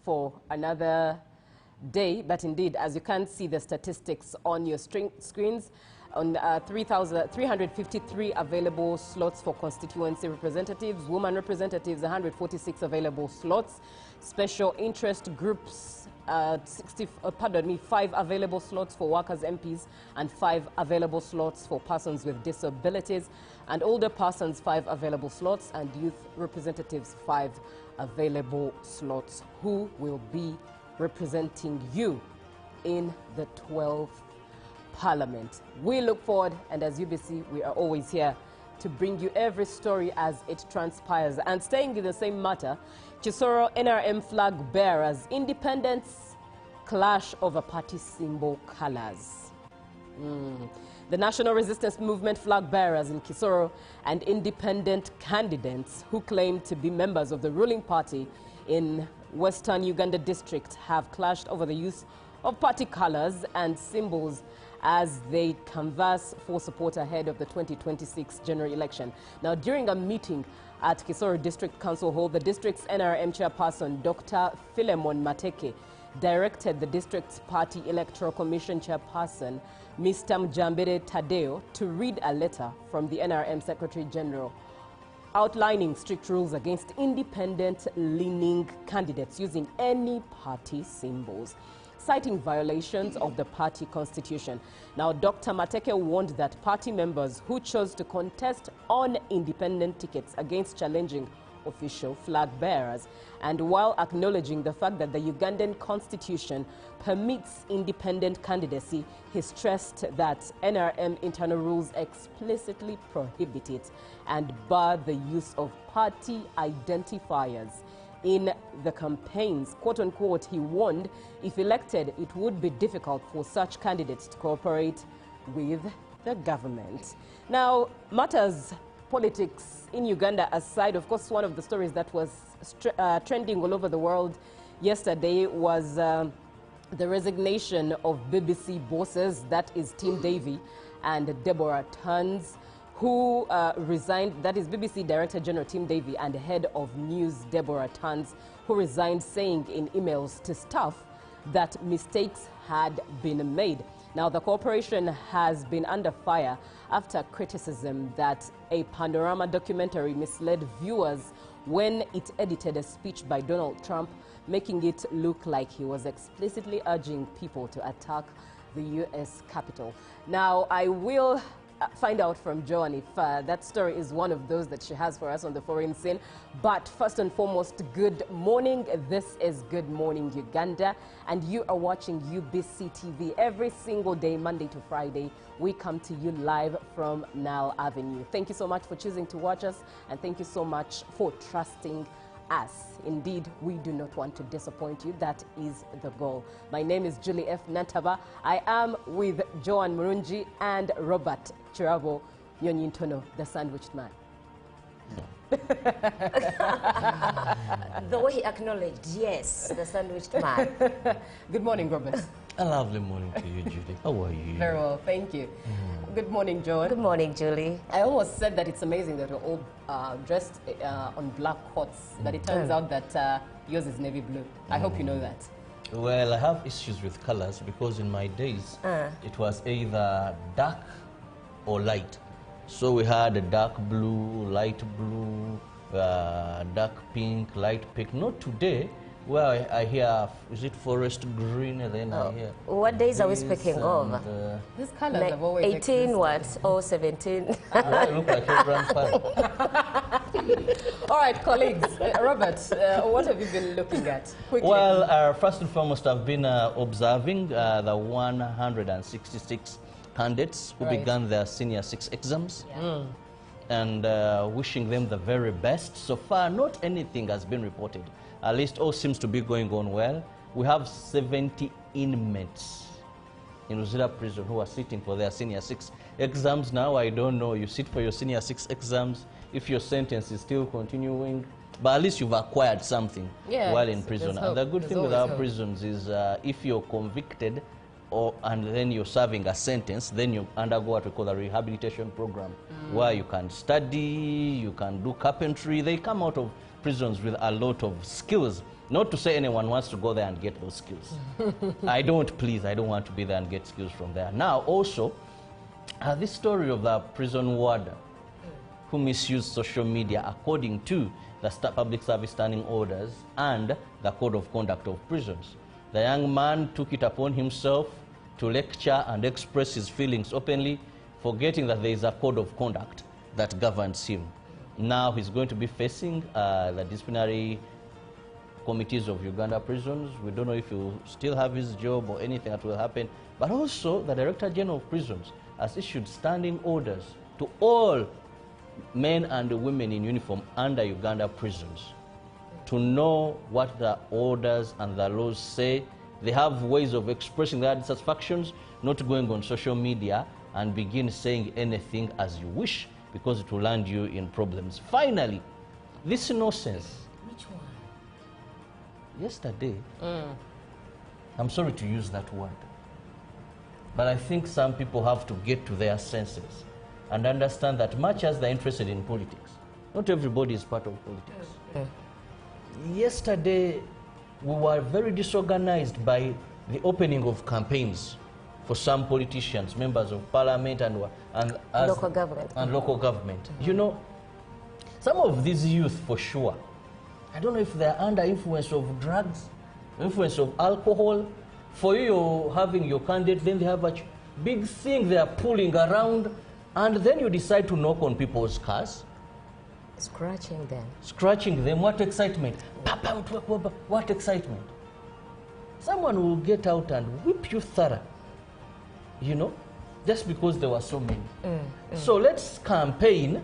for another day, but indeed, as you can see the statistics on your screens, on 353 available slots for constituency representatives, women representatives, 146 available slots, special interest groups, 5 available slots for workers MPs and 5 available slots for persons with disabilities, and older persons 5 available slots, and youth representatives 5 available slots. Who will be representing you in the 12th Parliament? We look forward, and as UBC, we are always here to bring you every story as it transpires. And staying in the same matter, Kisoro NRM flag bearers, independence clash over party symbol colors. The National Resistance Movement flag bearers in Kisoro and independent candidates who claim to be members of the ruling party in Western Uganda district have clashed over the use of party colors and symbols as they canvass for support ahead of the 2026 general election. Now, during a meeting at Kisoro District Council Hall, the district's NRM chairperson, Dr. Philemon Mateke, directed the district's party electoral commission chairperson, Mr. Mjambere Tadeo, to read a letter from the NRM Secretary General outlining strict rules against independent-leaning candidates using any party symbols, citing violations of the party constitution. Now, Dr. Mateke warned that party members who chose to contest on independent tickets against challenging official flag bearers. And while acknowledging the fact that the Ugandan constitution permits independent candidacy, he stressed that NRM internal rules explicitly prohibit it and bar the use of party identifiers in the campaigns. Quote unquote, he warned if elected, it would be difficult for such candidates to cooperate with the government. Now, matters politics in Uganda aside, of course, one of the stories that was trending all over the world yesterday was the resignation of BBC bosses, that is Tim Davie and Deborah Tuns, who resigned. That is BBC Director General Tim Davie and Head of News Deborah Tuns, who resigned, saying in emails to staff that mistakes had been made. Now, the corporation has been under fire after criticism that a Panorama documentary misled viewers when it edited a speech by Donald Trump, making it look like he was explicitly urging people to attack the U.S. Capitol. Now, I will find out from Joan if that story is one of those that she has for us on the foreign scene. But first and foremost, good morning. This is Good Morning Uganda, and you are watching UBC TV every single day, Monday to Friday. We come to you live from Nile Avenue. Thank you so much for choosing to watch us, and thank you so much for trusting us. Indeed, we do not want to disappoint you. That is the goal. My name is Julie F. Nantaba. I am with Joan Murungi and Robert Chirabo Nyonyintono, the sandwiched man. The way he acknowledged, yes, the sandwiched man. Good morning, Robert. A lovely morning to you, Julie. How are you? Very well, thank you. Good morning, Joan. Good morning, Julie. I almost said that it's amazing that we're all dressed on black coats, but it turns out that yours is navy blue. I hope you know that. Well, I have issues with colors because in my days, it was either dark or light. So we had a dark blue, light blue, dark pink, light pink. Not today, where I hear, is it forest green, and then I hear... What days are we speaking of? These colors have always 18 existed. what? Or 17? I look like your grandfather. All right, colleagues. Robert, what have you been looking at? Quickly. Well, first and foremost, I've been observing the 166 candidates who began their senior 6 exams. And wishing them the very best. So far, not anything has been reported. At least all seems to be going on well. We have 70 inmates in Uzira prison who are sitting for their senior 6 exams. Now, I don't know, you sit for your senior 6 exams, if your sentence is still continuing, but at least you've acquired something while in prison. And the good thing with our prisons is if you're convicted and then you're serving a sentence, then you undergo what we call a rehabilitation program, where you can study, you can do carpentry. They come out of prisons with a lot of skills Not to say anyone wants to go there and get those skills. I don't want to be there and get skills from there. Now, also, this story of the prison warder who misused social media according to the public service standing orders and the code of conduct of prisons. The young man took it upon himself to lecture and express his feelings openly, forgetting that there is a code of conduct that governs him. Now he's going to be facing the disciplinary committees of Uganda prisons. We don't know if he'll still have his job or anything that will happen. But also, the Director General of Prisons has issued standing orders to all men and women in uniform under Uganda prisons to know what the orders and the laws say. They have ways of expressing their dissatisfactions, not going on social media and begin saying anything as you wish, because it will land you in problems. Finally, this nonsense. Which one? Yesterday, I'm sorry to use that word, but I think some people have to get to their senses and understand that much as they're interested in politics, not everybody is part of politics. Yesterday, we were very disorganized by the opening of campaigns for some politicians, members of parliament and Local government. local government. You know, some of these youth, for sure, I don't know if they're under influence of drugs, influence of alcohol. For you, you're having your candidate, then they have a big thing they are pulling around, and then you decide to knock on people's cars. Scratching them. Scratching them. What excitement. What excitement. Someone will get out and whip you thorough, you know, just because there were so many. So let's campaign,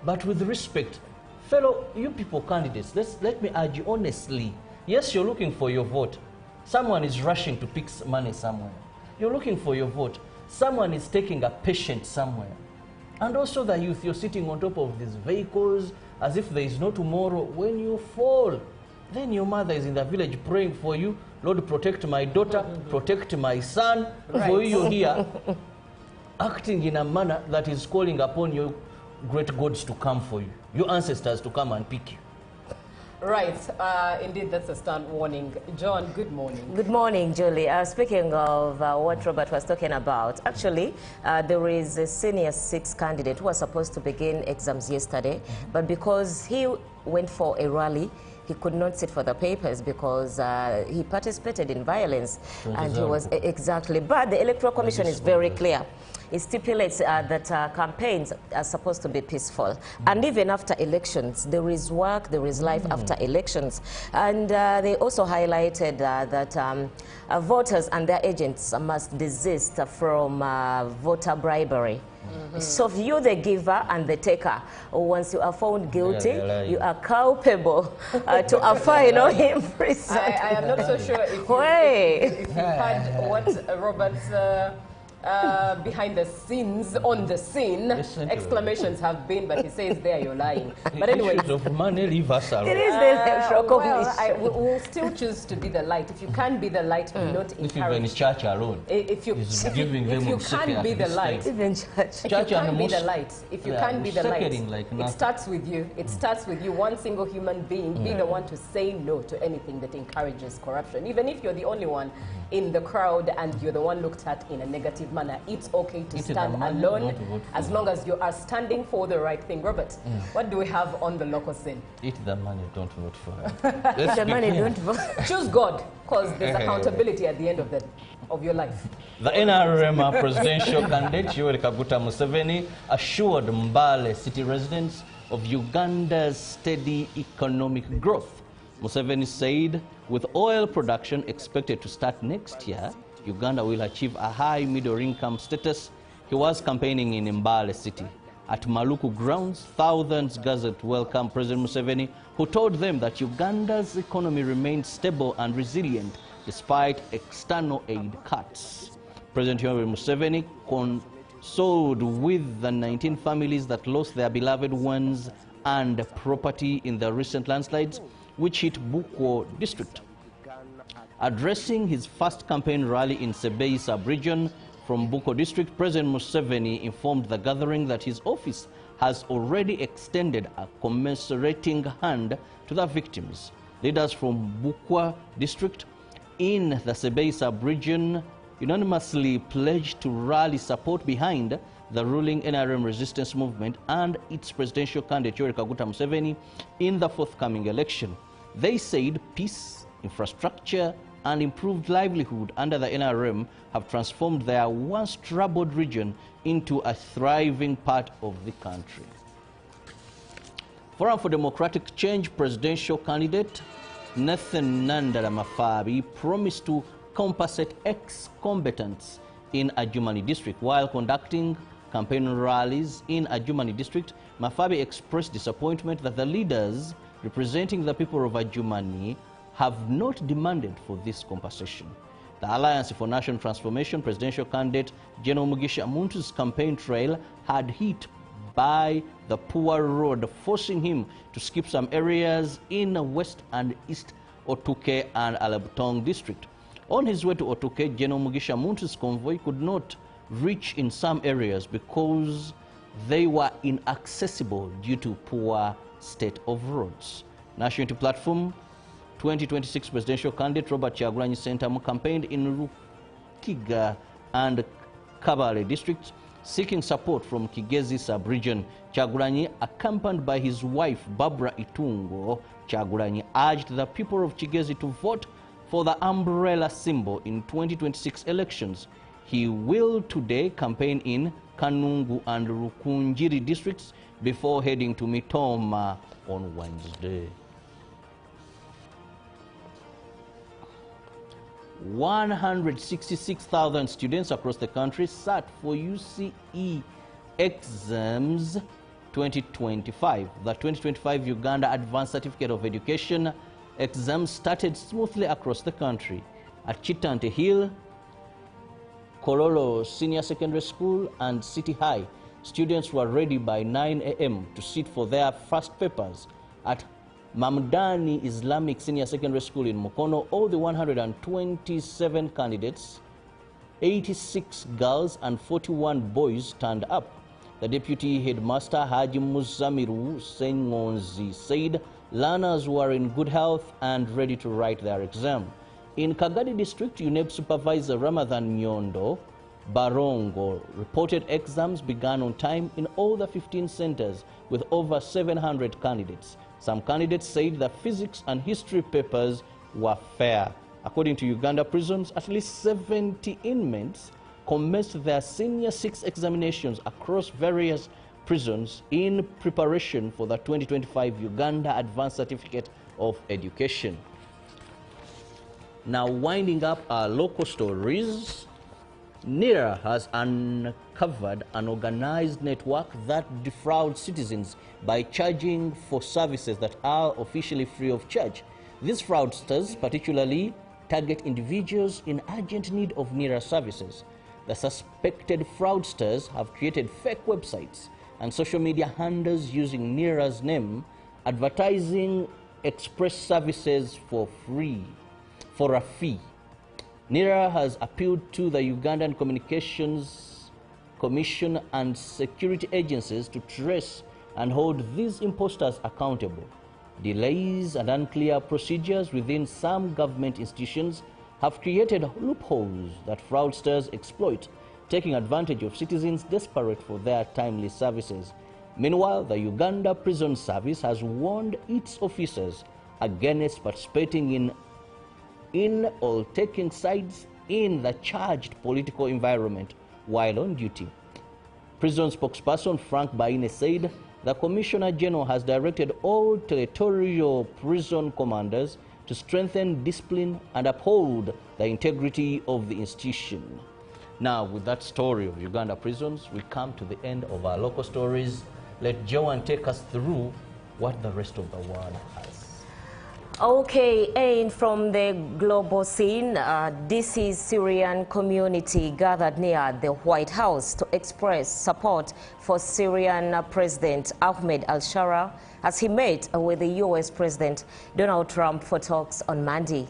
but with respect. Fellow, you people candidates, let me urge you honestly. Yes, you're looking for your vote. Someone is rushing to pick money somewhere. You're looking for your vote. Someone is taking a patient somewhere. And also the youth, you're sitting on top of these vehicles as if there is no tomorrow. When you fall, then your mother is in the village praying for you. Lord, protect my daughter, protect my son. Right. For you here, acting in a manner that is calling upon your great gods to come for you, your ancestors to come and pick you. Right, indeed, that's a stern warning. John, good morning. Good morning, Julie. Speaking of what Robert was talking about, actually, there is a senior 6 candidate who was supposed to begin exams yesterday, but because he went for a rally, he could not sit for the papers because he participated in violence, and he was exactly. But the Electoral Commission is very clear. It stipulates that campaigns are supposed to be peaceful. And even after elections, there is work, there is life after elections. And they also highlighted that voters and their agents must desist from voter bribery. So if you're the giver and the taker, once you are found guilty, you are culpable to a fine or imprisoned. I am not so sure if you heard what Robert's behind the scenes, on the scene, exclamations have been, but he says there you're lying. But anyway, of money, leave us alone. It is the Electoral Commission. We'll still choose to be the light. If you can't be the light, do not If even encourage. church alone, If you can't be the light, Even church. if you can't be the light, if you can't be the light, like it starts with you. It starts with you. One single human being, be the one to say no to anything that encourages corruption. Even if you're the only one in the crowd and you're the one looked at in a negative manner, it's okay to stand alone as long as you are standing for the right thing. Robert, what do we have on the local scene? eat the money, don't vote for him. The money don't vote. Choose God, because there's accountability at the end of your life. The NRM presidential candidate, Yoweri Kaguta Museveni, assured Mbale city residents of Uganda's steady economic growth. Museveni said, with oil production expected to start next year, Uganda will achieve a high middle-income status. He was campaigning in Mbale city. At Maluku grounds, thousands gathered to welcome President Museveni, who told them that Uganda's economy remains stable and resilient despite external aid cuts. President Yoweri Museveni consoled with the 19 families that lost their beloved ones and property in the recent landslides, which hit Buko district. Addressing his first campaign rally in Sebei sub-region from Buko district, President Museveni informed the gathering that his office has already extended a commiserating hand to the victims. Leaders from Bukwa district in the Sebei sub-region unanimously pledged to rally support behind the ruling NRM resistance movement and its presidential candidate Yoweri Kaguta Museveni in the forthcoming election. They said peace, infrastructure, and improved livelihood under the NRM have transformed their once troubled region into a thriving part of the country. Forum for Democratic Change presidential candidate Nathan Nandala Mafabi promised to compensate ex-combatants in Adjumani district. While conducting campaign rallies in Adjumani district, Mafabi expressed disappointment that the leaders representing the people of Adjumani have not demanded for this compensation. The Alliance for National Transformation presidential candidate General Mugisha Muntu's campaign trail had hit by the poor road, forcing him to skip some areas in West and East Otuke and Alabtong district. On his way to Otuke, General Mugisha Muntu's convoy could not reach in some areas because they were inaccessible due to poor state of roads. National Unity Platform 2026 presidential candidate Robert Kyagulanyi Ssentamu campaigned in Rukiga and Kabale districts, seeking support from Kigezi sub-region. Kyagulanyi, accompanied by his wife Barbara Itungo Kyagulanyi, urged the people of Kigezi to vote for the umbrella symbol in 2026 elections. He will today campaign in Kanungu and Rukunjiri districts before heading to Mitoma on Wednesday. 166,000 students across the country sat for UCE exams 2025. The 2025 Uganda Advanced Certificate of Education exams started smoothly across the country. At Chitante Hill, Kololo Senior Secondary School and City High, students were ready by 9 a.m. to sit for their first papers. At Mamdani Islamic Senior Secondary School in Mukono, all the 127 candidates, 86 girls and 41 boys turned up. The Deputy Headmaster Haji Muzamiru Sengonzi said learners were in good health and ready to write their exam. In Kagadi District, UNEP Supervisor Ramadan Nyondo Barongo reported exams began on time in all the 15 centers with over 700 candidates. Some candidates said the physics and history papers were fair. According to Uganda prisons, at least 70 inmates commenced their senior 6 examinations across various prisons in preparation for the 2025 Uganda Advanced Certificate of Education. Now, winding up our local stories, NIRA has uncovered an organized network that defrauds citizens by charging for services that are officially free of charge. These fraudsters particularly target individuals in urgent need of NIRA services. The suspected fraudsters have created fake websites and social media handles using NIRA's name, advertising express services for a fee. NIRA has appealed to the Ugandan Communications Commission and security agencies to trace and hold these imposters accountable. Delays and unclear procedures within some government institutions have created loopholes that fraudsters exploit, taking advantage of citizens desperate for their timely services. Meanwhile, the Uganda Prison Service has warned its officers against participating in or taking sides in the charged political environment while on duty. Prison spokesperson Frank Baine said the Commissioner General has directed all territorial prison commanders to strengthen discipline and uphold the integrity of the institution. Now, with that story of Uganda prisons, we come to the end of our local stories. Let Joanne take us through what the rest of the world has. Okay, and from the global scene, this is Syrian community gathered near the White House to express support for Syrian President Ahmed al-Shara as he met with the U.S. President Donald Trump for talks on Monday.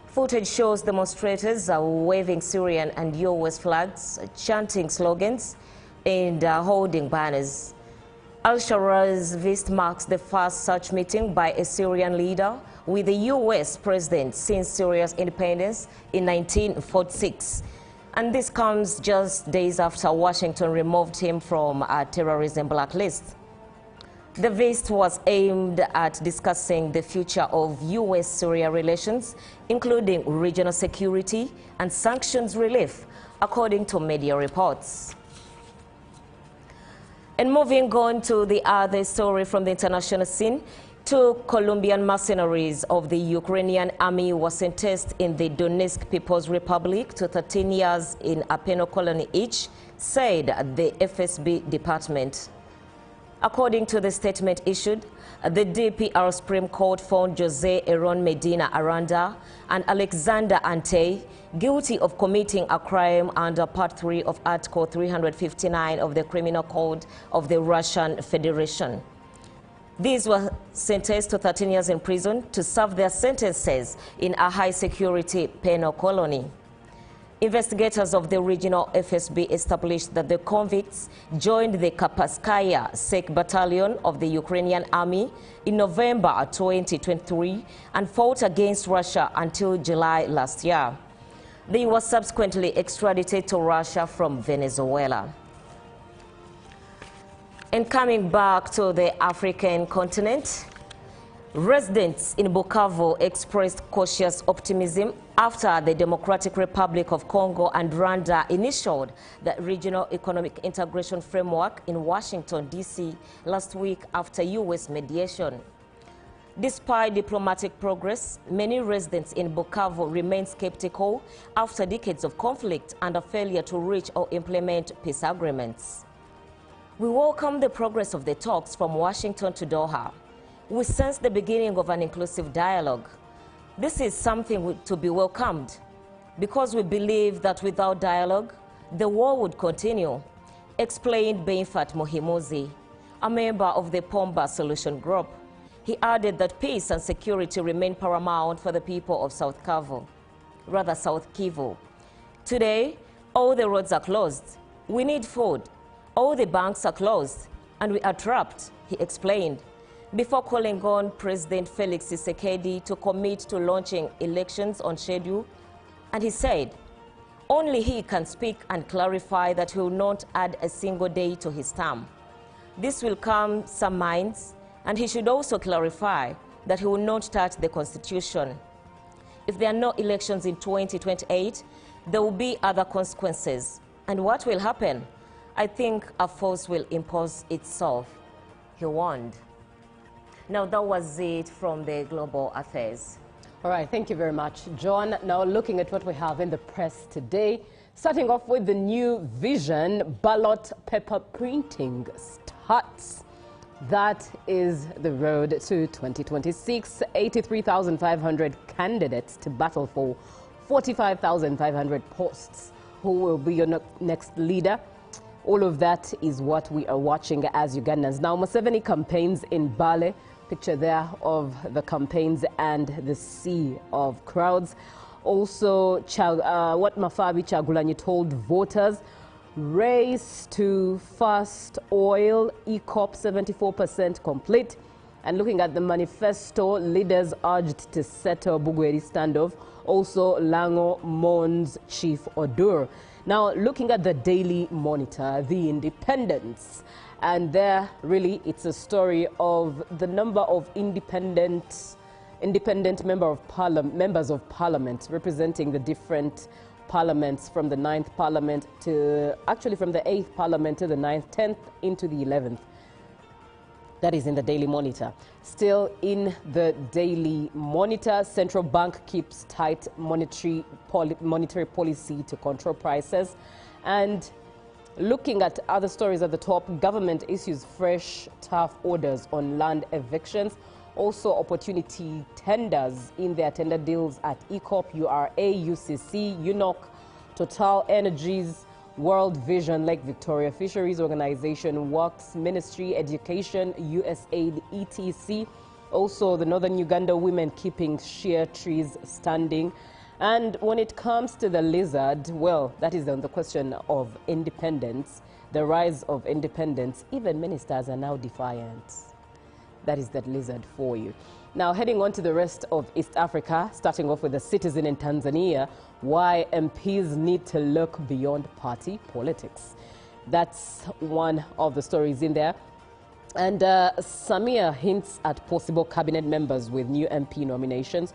Footage shows demonstrators waving Syrian and U.S. flags, chanting slogans, and holding banners. Al-Shara's visit marks the first such meeting by a Syrian leader with the U.S. president since Syria's independence in 1946. And this comes just days after Washington removed him from a terrorism blacklist. The visit was aimed at discussing the future of U.S.-Syria relations, including regional security and sanctions relief, according to media reports. And moving on to the other story from the international scene, 2 Colombian mercenaries of the Ukrainian army were sentenced in the Donetsk People's Republic to 13 years in a penal colony each, said the FSB department. According to the statement issued, the DPR Supreme Court found Jose Aaron Medina Aranda and Alexander Ante guilty of committing a crime under Part 3 of Article 359 of the Criminal Code of the Russian Federation. These were sentenced to 13 years in prison to serve their sentences in a high-security penal colony. Investigators of the regional FSB established that the convicts joined the Kapskaya Sek Battalion of the Ukrainian Army in November 2023 and fought against Russia until July last year. They were subsequently extradited to Russia from Venezuela. And coming back to the African continent, residents in Bukavu expressed cautious optimism after the Democratic Republic of Congo and Rwanda initialed the Regional Economic Integration Framework in Washington, D.C. last week after U.S. mediation. Despite diplomatic progress, many residents in Bukavu remain skeptical after decades of conflict and a failure to reach or implement peace agreements. We welcome the progress of the talks from Washington to Doha. We sense the beginning of an inclusive dialogue. This is something to be welcomed because we believe that without dialogue, the war would continue, explained Benfat Muhimuzi, a member of the Pomba Solution Group. He added that peace and security remain paramount for the people of South Kivu. Today, all the roads are closed. We need food. All the banks are closed, and we are trapped, he explained, before calling on President Felix Tshisekedi to commit to launching elections on schedule. And he said, only he can speak and clarify that he will not add a single day to his term. This will calm some minds, and he should also clarify that he will not touch the Constitution. If there are no elections in 2028, there will be other consequences. And what will happen? I think a force will impose itself, he warned. Now, that was it from the Global Affairs. All right, thank you very much, John. Now, looking at what we have in the press today, starting off with the new vision, ballot paper printing starts. That is the road to 2026. 83,500 candidates to battle for 45,500 posts. Who will be your next leader? All of that is what we are watching as Ugandans. Now, Museveni campaigns in Bale. Picture there of the campaigns and the sea of crowds. Also, what Mafabi Chagulanyi told voters, race to fast oil, ECOP 74% complete. And looking at the manifesto, leaders urged to settle Bugweri standoff. Also, Lango mourns Chief Odur. Now, looking at the Daily Monitor, The Independence, and there really it's a story of the number of independent members of parliament representing the different parliaments from the 9th parliament to actually from the 8th parliament to the 9th, 10th into the 11th. That is in the Daily Monitor. Still in the Daily Monitor, central bank keeps tight monetary policy to control prices. And looking at other stories at the top, government issues fresh tough orders on land evictions. Also opportunity tenders in their tender deals at ECOP, URA, UCC, UNOC, Total Energies, World Vision, Lake Victoria Fisheries Organization, Works Ministry, Education, USAID, etc. Also, the Northern Uganda women keeping shea trees standing. And when it comes to the lizard, well, that is on the question of independence, the rise of independence. Even ministers are now defiant. That is that lizard for you. Now, heading on to the rest of East Africa, starting off with the citizen in Tanzania, why MPs need to look beyond party politics. That's one of the stories in there. And Samia hints at possible cabinet members with new MP nominations.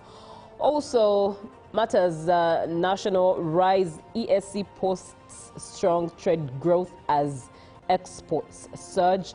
Also, matters national rise, ESC posts strong trade growth as exports surge.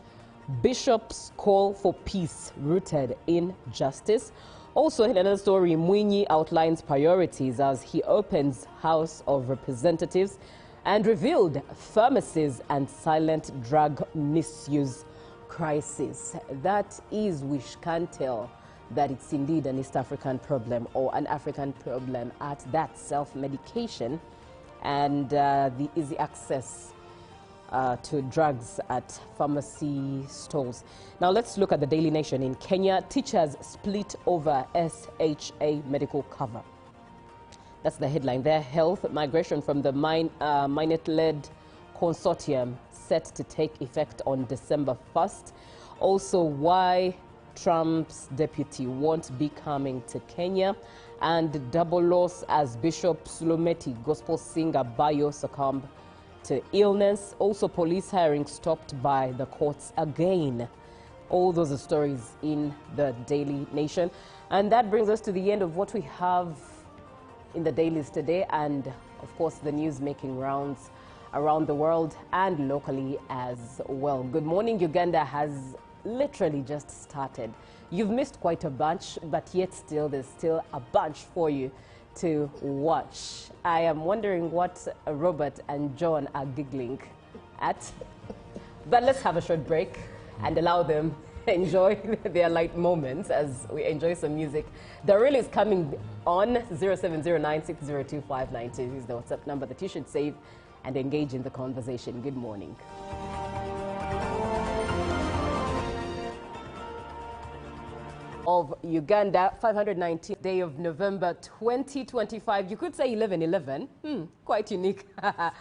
Bishops call for peace rooted in justice. Also, in another story, Mwinyi outlines priorities as he opens House of Representatives and revealed pharmacies and silent drug misuse crisis. That is, we can tell that it's indeed an East African problem or an African problem at that, self-medication and the easy access to drugs at pharmacy stores. Now let's look at the Daily Nation. In Kenya, teachers split over SHA medical cover. That's the headline there. Health migration from the Minet-led consortium set to take effect on December 1st. Also, why Trump's deputy won't be coming to Kenya, and double loss as Bishop Sulumeti, gospel singer Bayo, succumbed to illness. Also, police hiring stopped by the courts again. All those are stories in the Daily Nation. And that brings us to the end of what we have in the dailies today, and of course the news making rounds around the world and locally as well. Good morning Uganda has literally just started. You've missed quite a bunch, but yet still there's still a bunch for you to watch. I am wondering what Robert and John are giggling at, but let's have a short break and allow them enjoy their light moments as we enjoy some music. The reel is coming on. 0709602592 is the WhatsApp number that you should save and engage in the conversation. Good morning. Of Uganda, 519th day of November 2025. You could say 11/11. Quite unique at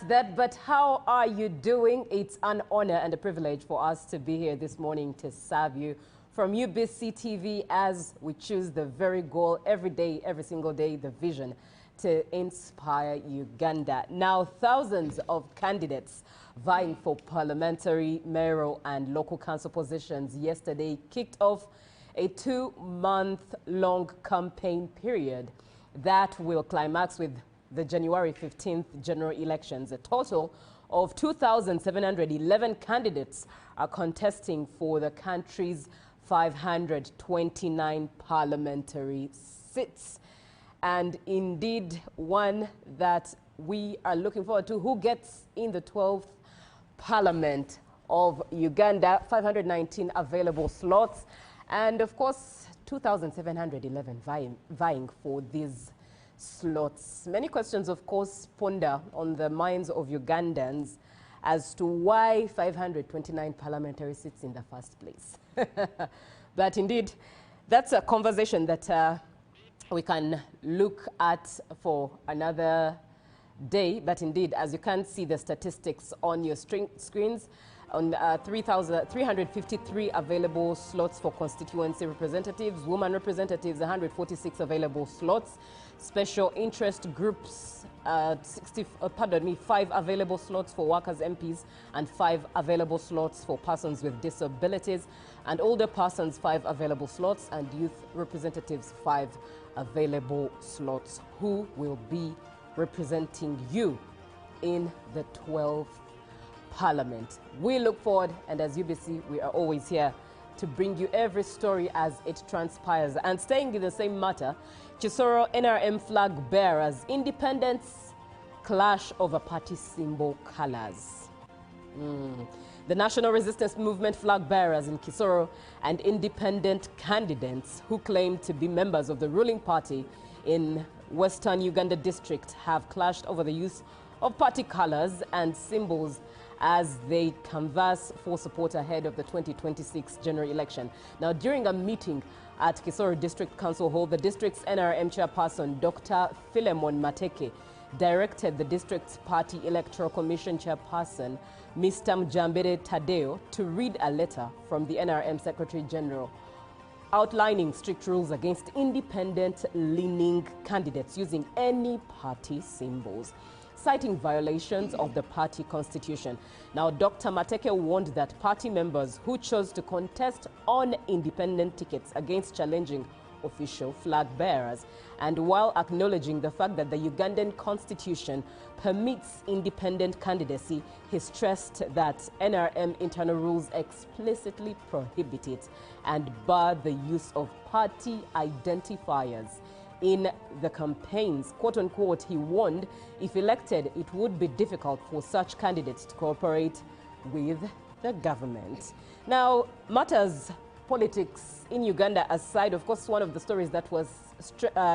that. But how are you doing? It's an honor and a privilege for us to be here this morning to serve you from UBC TV as we choose the very goal every day, every single day, the vision to inspire Uganda. Now, thousands of candidates vying for parliamentary, mayoral and local council positions yesterday kicked off a 2-month-long campaign period that will climax with the January 15th general elections. A total of 2,711 candidates are contesting for the country's 529 parliamentary seats. And indeed, one that we are looking forward to, who gets in the 12th Parliament of Uganda, 519 available slots. And of course, 2,711 vying for these slots. Many questions, of course, ponder on the minds of Ugandans as to why 529 parliamentary seats in the first place. But indeed, that's a conversation that we can look at for another day. But indeed, as you can see the statistics on your screens, on 3,353 available slots for constituency representatives, women representatives, 146 available slots, special interest groups, 5 available slots for workers MPs, and 5 available slots for persons with disabilities, and older persons 5 available slots, and youth representatives 5 available slots. Who will be representing you in the 12th Parliament? We look forward, and as UBC, we are always here to bring you every story as it transpires. And staying in the same matter, Kisoro NRM flag bearers, independence clash over party symbol colors. The National Resistance Movement flag bearers in Kisoro and independent candidates who claim to be members of the ruling party in Western Uganda district have clashed over the use of party colors and symbols as they canvass for support ahead of the 2026 general election. Now, during a meeting at Kisoro District Council Hall, the district's NRM chairperson, Dr. Philemon Mateke, directed the district's party electoral commission chairperson, Mr. Mjambere Tadeo, to read a letter from the NRM Secretary General outlining strict rules against independent-leaning candidates using any party symbols, citing violations of the party constitution. Now, Dr. Mateke warned that party members who chose to contest on independent tickets against challenging official flag bearers, and while acknowledging the fact that the Ugandan constitution permits independent candidacy, he stressed that NRM internal rules explicitly prohibit it and bar the use of party identifiers in the campaigns. Quote unquote, he warned if elected, it would be difficult for such candidates to cooperate with the government. Now, matters politics in Uganda aside, of course, one of the stories that was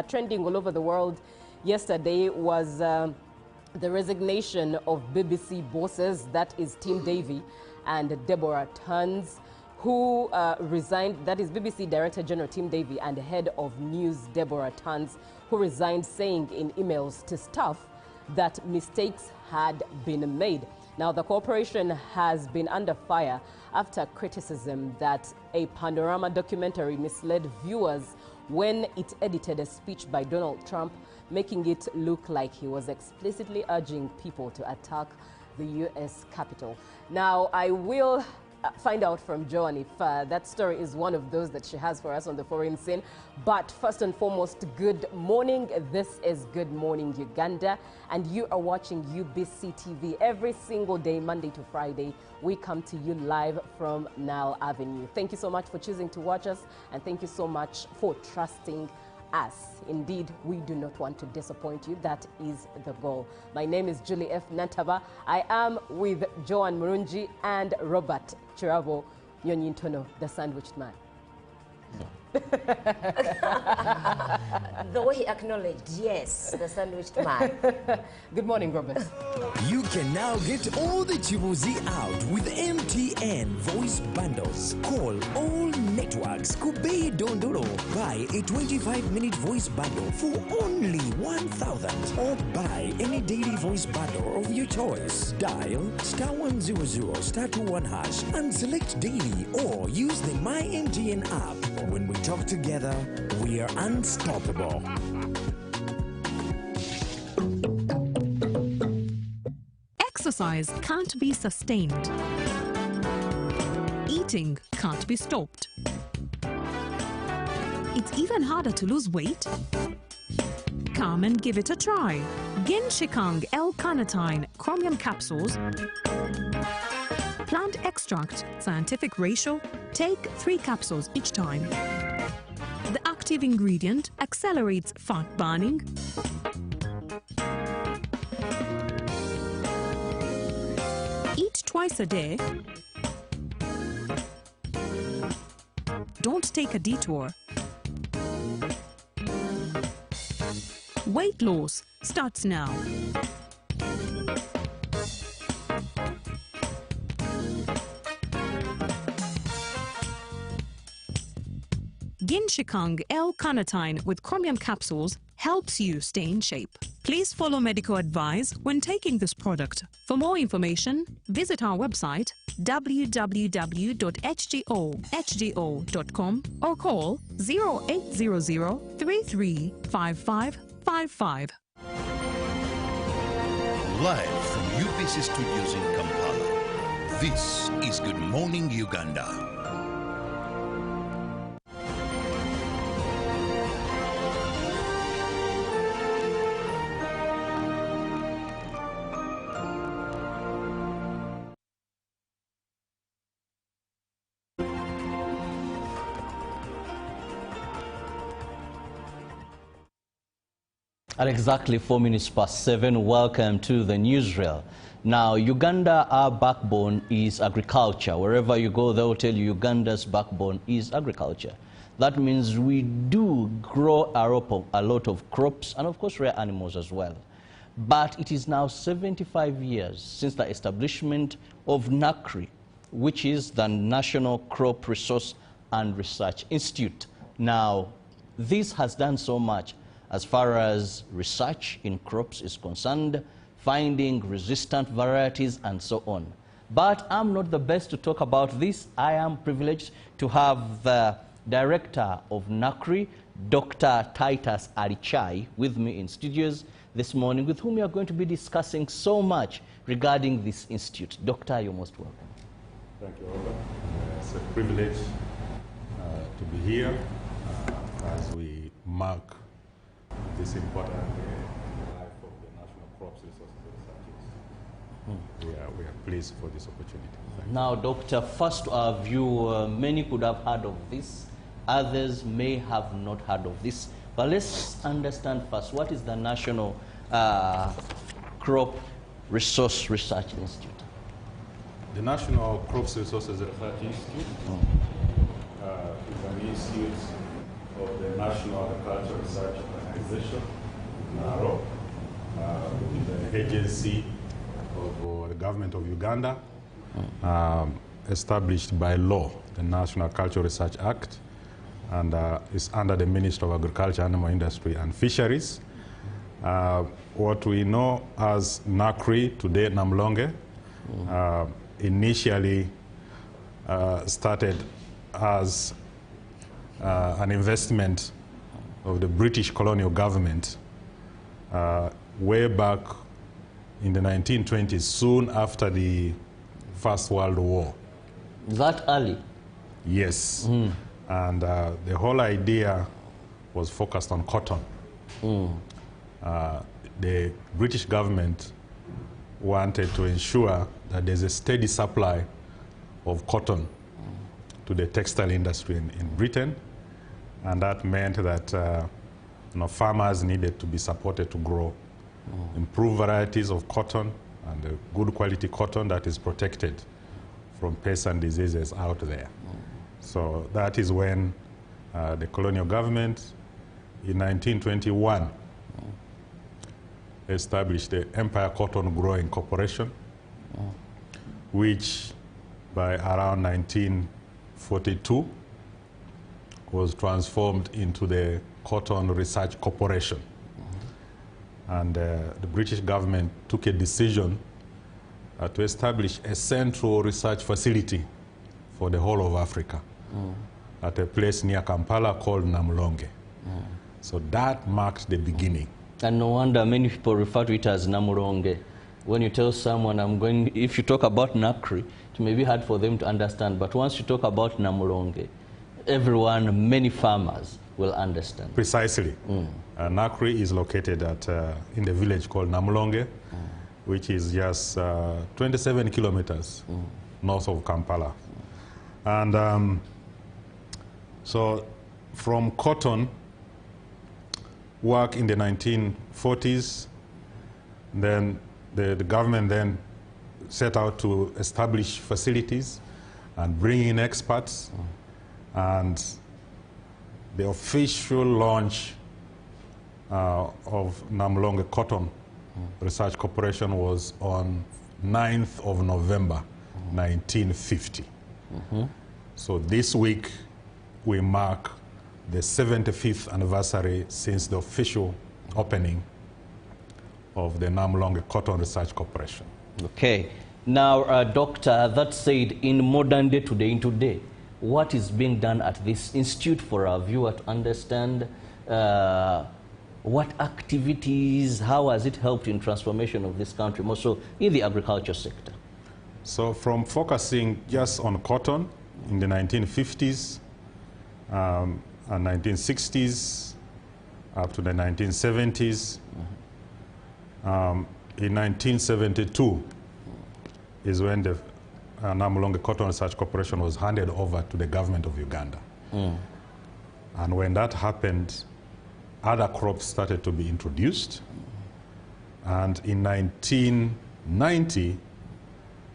trending all over the world yesterday was the resignation of BBC bosses, that is Tim Davie and Deborah Tans, who resigned, that is BBC Director General Tim Davie and Head of News Deborah Tans, who resigned, saying in emails to staff that mistakes had been made. Now, the corporation has been under fire after criticism that a Panorama documentary misled viewers when it edited a speech by Donald Trump, making it look like he was explicitly urging people to attack the U.S. Capitol. Now, I will find out from Joan if that story is one of those that she has for us on the foreign scene. But first and foremost, good morning. This is Good Morning Uganda, and you are watching UBC TV every single day, Monday to Friday. We come to you live from Nile Avenue. Thank you so much for choosing to watch us, and thank you so much for trusting us. Indeed, we do not want to disappoint you. That is the goal. My name is Julie F. Nantaba. I am with Joan Murungi and Robert Chirabo Nyonyintono, the sandwiched man. The way he acknowledged, yes, the sandwiched man. Good morning, Robert. You can now get all the Chibuzi out with MTN voice bundles. Call all networks. Kubei Dondoro. Buy a 25-minute voice bundle for only 1,000. Or buy any daily voice bundle of your choice. Dial *100 *21 hash and select daily, or use the My MTN app. When we talk together, we are unstoppable. Exercise can't be sustained. Eating can't be stopped. It's even harder to lose weight. Come and give it a try. Genshikang L-carnitine chromium capsules, plant extract, scientific ratio, take 3 capsules each time. The active ingredient accelerates fat burning, eat twice a day, don't take a detour. Weight loss starts now. Genshikang L-carnitine with chromium capsules helps you stay in shape. Please follow medical advice when taking this product. For more information, visit our website www.hgo.com or call 0800 335555. Live from UBC Studios in Kampala, this is Good Morning Uganda. At exactly 7:04, welcome to the newsreel. Now, Uganda, our backbone is agriculture. Wherever you go, they will tell you Uganda's backbone is agriculture. That means we do grow a lot of crops and, of course, rare animals as well. But it is now 75 years since the establishment of NACRI, which is the National Crop Resource and Research Institute. Now, this has done so much. as far as research in crops is concerned, finding resistant varieties and so on. But I'm not the best to talk about this. I am privileged to have the director of NACRI, Dr. Titus Arichai, with me in studios this morning, with whom we are going to be discussing so much regarding this institute. Doctor, you're most welcome. Thank you, Robert. It's a privilege to be here as we mark this important day in the life of the National Crops Resources Research Institute. We are pleased for this opportunity. Now, Doctor, first of you, many could have heard of this, others may have not heard of this. But let's understand first, what is the National Crop Resource Research Institute? The National Crops Resources Research Institute is an institute of the National Agricultural Research Organization, NARO, which is an agency of the government of Uganda, established by law, the National Agricultural Research Act, and is under the Ministry of Agriculture, Animal Industry and Fisheries. What we know as NACRI, today Namlonge, initially started as an investment of the British colonial government way back in the 1920s, soon after the First World War. That early? Yes. And the whole idea was focused on cotton. The British government wanted to ensure that there's a steady supply of cotton to the textile industry in Britain, and that meant that farmers needed to be supported to grow improved varieties of cotton and good quality cotton that is protected from pests and diseases out there. So that is when the colonial government in 1921 established the Empire Cotton Growing Corporation, which by around 1942 was transformed into the Cotton Research Corporation. And the British government took a decision to establish a central research facility for the whole of Africa at a place near Kampala called Namlonge. So that marked the beginning. And no wonder many people refer to it as Namuronge. When you tell someone, if you talk about NACRI, it may be hard for them to understand, but once you talk about Namuronge, everyone, many farmers will understand. Precisely. NACRI is located in the village called Namlonge, which is just 27 kilometers north of Kampala. And so from cotton, work in the 1940s, then the government then set out to establish facilities and bring in experts. And the official launch of Namlonge Cotton Research Corporation was on 9th of November, 1950. So this week we mark the 75th anniversary since the official opening of the Namlonge Cotton Research Corporation. Okay. Now, Doctor, that said, in modern day today, what is being done at this institute for our viewer to understand what activities, how has it helped in transformation of this country, more so in the agriculture sector? So from focusing just on cotton in the 1950s and 1960s up to the 1970s, in 1972 is when the Namlonge Cotton Research Corporation was handed over to the government of Uganda. And when that happened, other crops started to be introduced. And in 1990,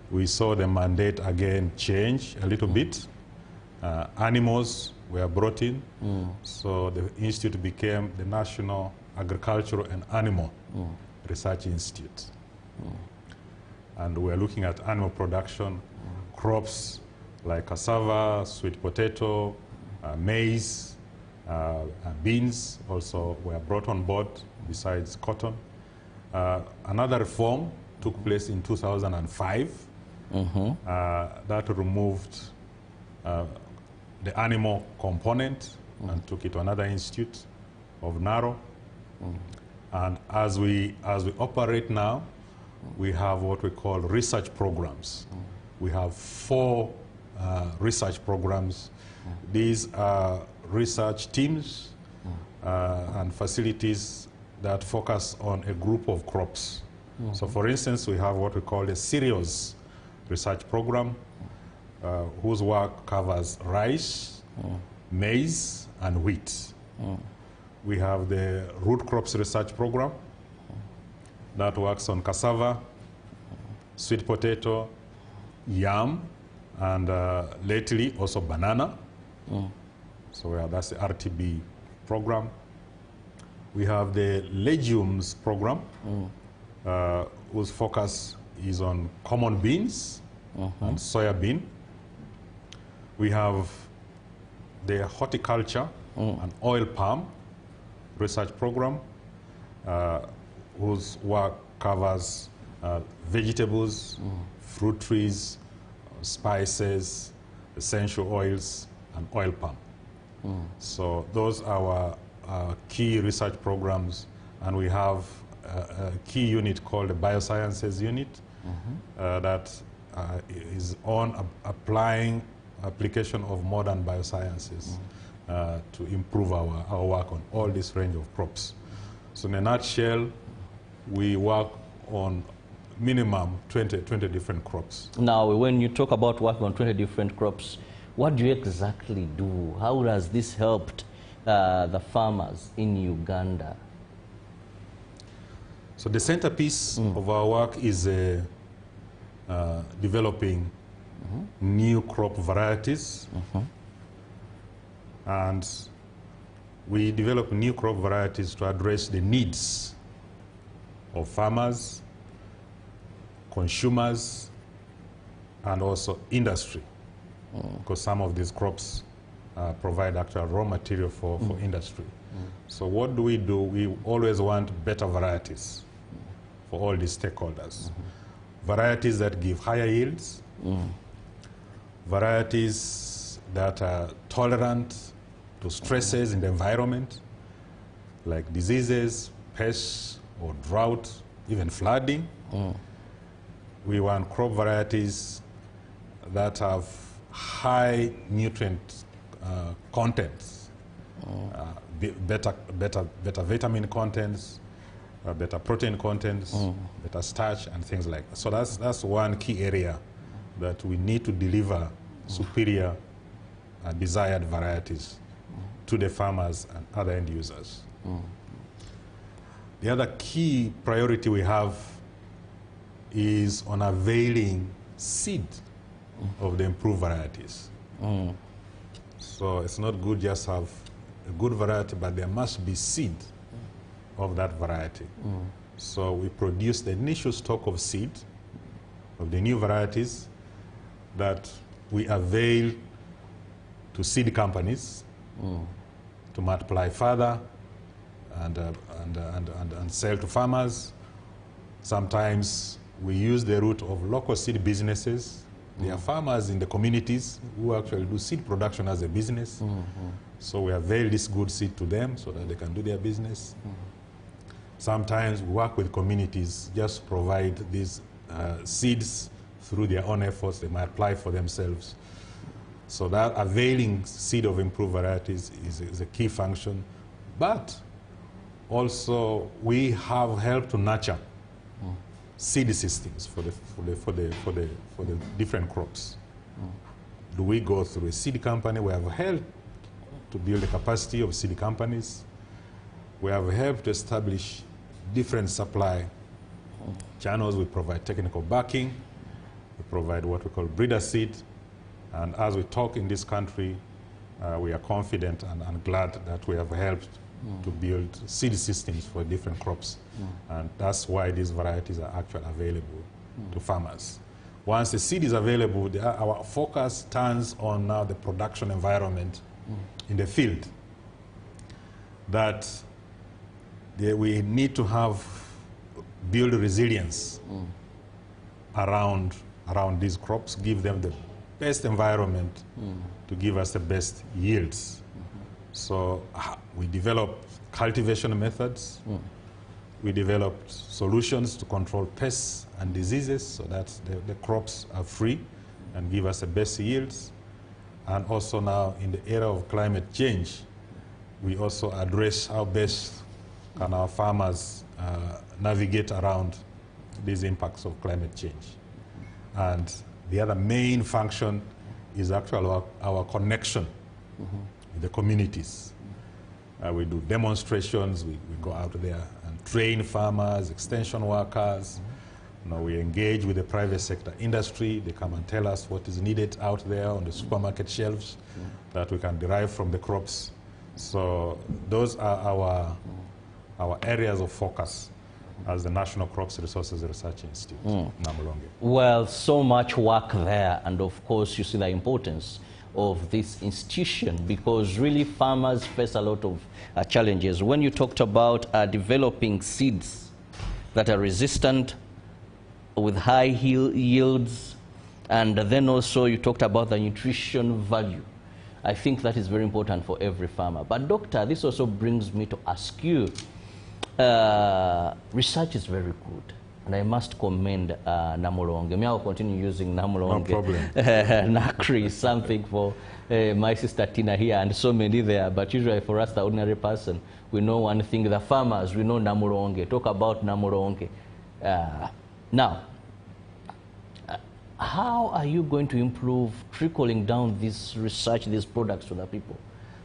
we saw the mandate again change a little bit. Animals were brought in. So the institute became the National Agricultural and Animal Research Institute. And we're looking at animal production, crops like cassava, sweet potato, maize, Beans also were brought on board besides cotton. Another reform took place in 2005 that removed the animal component and took it to another institute of Naro. And as we operate now, we have what we call research programs. We have 4 research programs. These are research teams and facilities that focus on a group of crops. So for instance, we have what we call the cereals research program, whose work covers rice, maize, and wheat. We have the root crops research program that works on cassava, sweet potato, yam, and lately also banana. So that's the RTB program. We have the legumes program, whose focus is on common beans and soya bean. We have the horticulture and oil palm research program, whose work covers vegetables, fruit trees, spices, essential oils, and oil palm. So those are our key research programs, and we have a key unit called the Biosciences Unit that is on applying application of modern biosciences to improve our work on all this range of crops. So in a nutshell, we work on minimum 20 different crops. Now, when you talk about working on 20 different crops, what do you exactly do? How has this helped the farmers in Uganda? So the centerpiece of our work is developing new crop varieties. And we develop new crop varieties to address the needs of farmers, consumers, and also industry, because some of these crops provide actual raw material for industry. So what do? We always want better varieties for all these stakeholders. Varieties that give higher yields, varieties that are tolerant to stresses in the environment, like diseases, pests, or drought, even flooding. We want crop varieties that have high nutrient contents, better vitamin contents, better protein contents, better starch, and things like that. So that's one key area that we need to deliver superior desired varieties to the farmers and other end users. The other key priority we have is on availing seed of the improved varieties. So it's not good just have a good variety, but there must be seed of that variety. So we produce the initial stock of seed of the new varieties that we avail to seed companies to multiply further and sell to farmers. Sometimes we use the route of local seed businesses. There are farmers in the communities who actually do seed production as a business. So we avail this good seed to them so that they can do their business. Sometimes we work with communities, just provide these seeds through their own efforts. They might apply for themselves. So that availing seed of improved varieties is a key function. But also we have helped to nurture seed systems for the different crops. Do we go through a seed company? We have helped to build the capacity of seed companies. We have helped to establish different supply channels. We provide technical backing. We provide what we call breeder seed. And as we talk in this country, we are confident and glad that we have helped to build seed systems for different crops. And that's why these varieties are actually available to farmers. Once the seed is available, our focus turns on now the production environment in the field. that we need to build resilience around these crops, give them the best environment to give us the best yields. So we developed cultivation methods. We developed solutions to control pests and diseases so that the crops are free and give us the best yields. And also now in the era of climate change, we also address how best can our farmers navigate around these impacts of climate change. And the other main function is actually our connection with the communities. We do demonstrations, we go out there and train farmers, extension workers. We engage with the private sector industry. They come and tell us what is needed out there on the supermarket shelves that we can derive from the crops. So those are our areas of focus as the National Crops Resources Research Institute, Namulonge. Well, so much work there, and of course you see the importance of this institution because really farmers face a lot of challenges. When you talked about developing seeds that are resistant with high yields, and then also you talked about the nutrition value. I think that is very important for every farmer. But doctor, this also brings me to ask you, research is very good, and I must commend Namulonge. I will continue using Namulonge. No problem. Nakri is something for my sister Tina here and so many there, but usually for us, the ordinary person, we know one thing, the farmers, we know Namulonge. Talk about Namulonge. Now, how are you going to improve trickling down this research, these products to the people?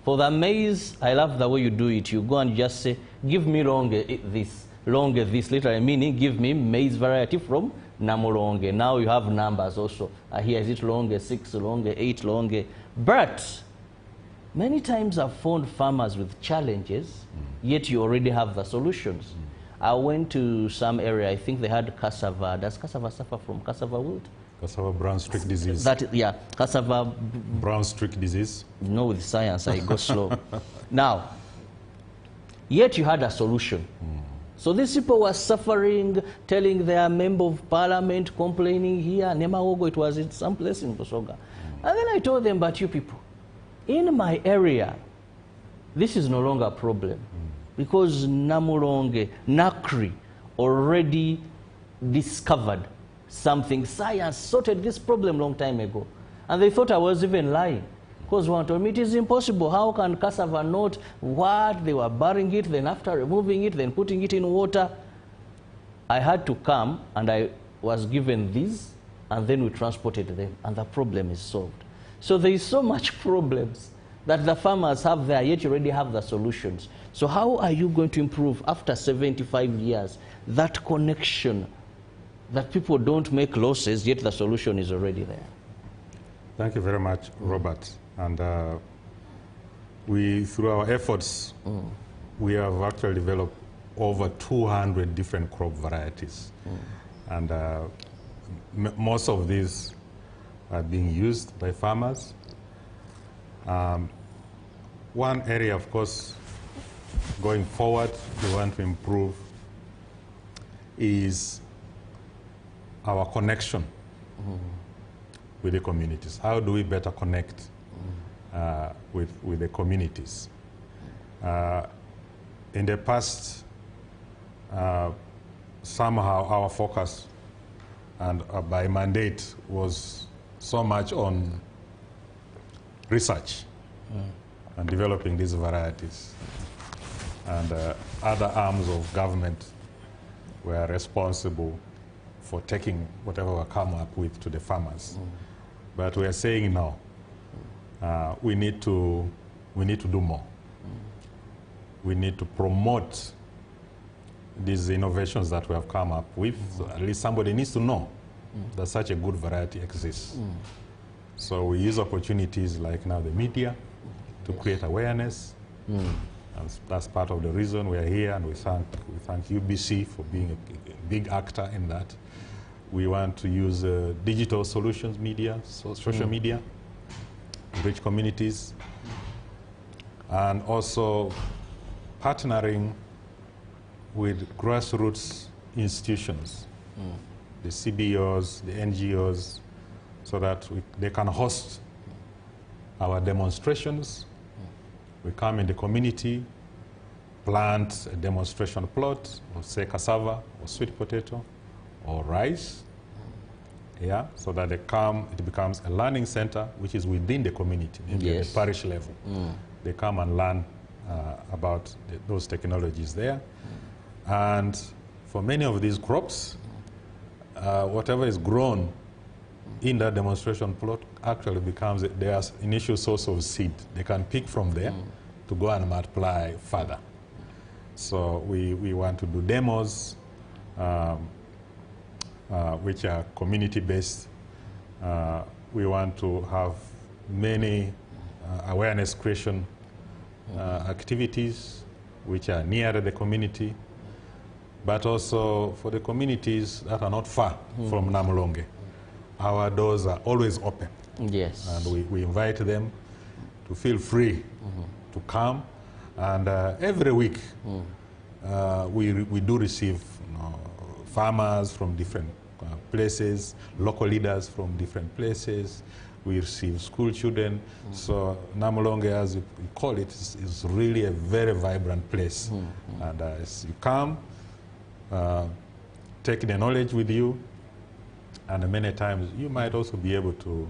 For the maize, I love the way you do it. You go and just say, give me longe this, literally meaning give me maize variety from Namulonge. Now you have numbers also. Here is it longe 6, longe 8, longe. But many times I've found farmers with challenges, yet you already have the solutions. I went to some area, I think they had cassava. Does cassava suffer from cassava wilt? Cassava brown streak disease. Yeah, cassava brown streak disease. No, with science, I go slow. Now, yet you had a solution. So these people were suffering, telling their member of parliament, complaining here, Nemawogo, it was in some place in Busoga. And then I told them, but you people, in my area, this is no longer a problem. Because Namulonge, Nakri, already discovered something. Science sorted this problem long time ago. And they thought I was even lying. Because one told me it is impossible. How can cassava not what? They were burying it, then after removing it, then putting it in water. I had to come and I was given these, and then we transported them, and the problem is solved. So there is so much problems that the farmers have there, yet you already have the solutions. So how are you going to improve after 75 years that connection that people don't make losses, yet the solution is already there? Thank you very much, Robert. And through our efforts, we have actually developed over 200 different crop varieties. And most of these are being used by farmers. One area, of course, going forward, we want to improve is our connection with the communities. How do we better connect with the communities? In the past, somehow our focus and by mandate was so much on research and developing these varieties. And other arms of government were responsible for taking whatever we come up with to the farmers. But we are saying now, we need to do more. We need to promote these innovations that we have come up with. So at least somebody needs to know that such a good variety exists. So we use opportunities like now the media to create awareness. And that's part of the reason we are here, and we thank UBC for being a big actor in that. We want to use digital solutions media, social media, reach communities, and also partnering with grassroots institutions, the CBOs, the NGOs, so that they can host our demonstrations. We come in the community, plant a demonstration plot of, say, cassava or sweet potato or rice, yeah, so that they come, it becomes a learning center which is within the community, maybe at the parish level. They come and learn about those technologies there. And for many of these crops, whatever is grown in that demonstration plot actually becomes their initial source of seed. They can pick from there to go and multiply further. So we want to do demos which are community-based. We want to have many awareness creation activities which are near the community, but also for the communities that are not far from Namulonge. Our doors are always open. Yes. And we invite them to feel free to come. And every week we do receive farmers from different places, local leaders from different places. We receive school children. So Namulonge, as we call it, is really a very vibrant place. And as you come, take the knowledge with you, and many times you might also be able to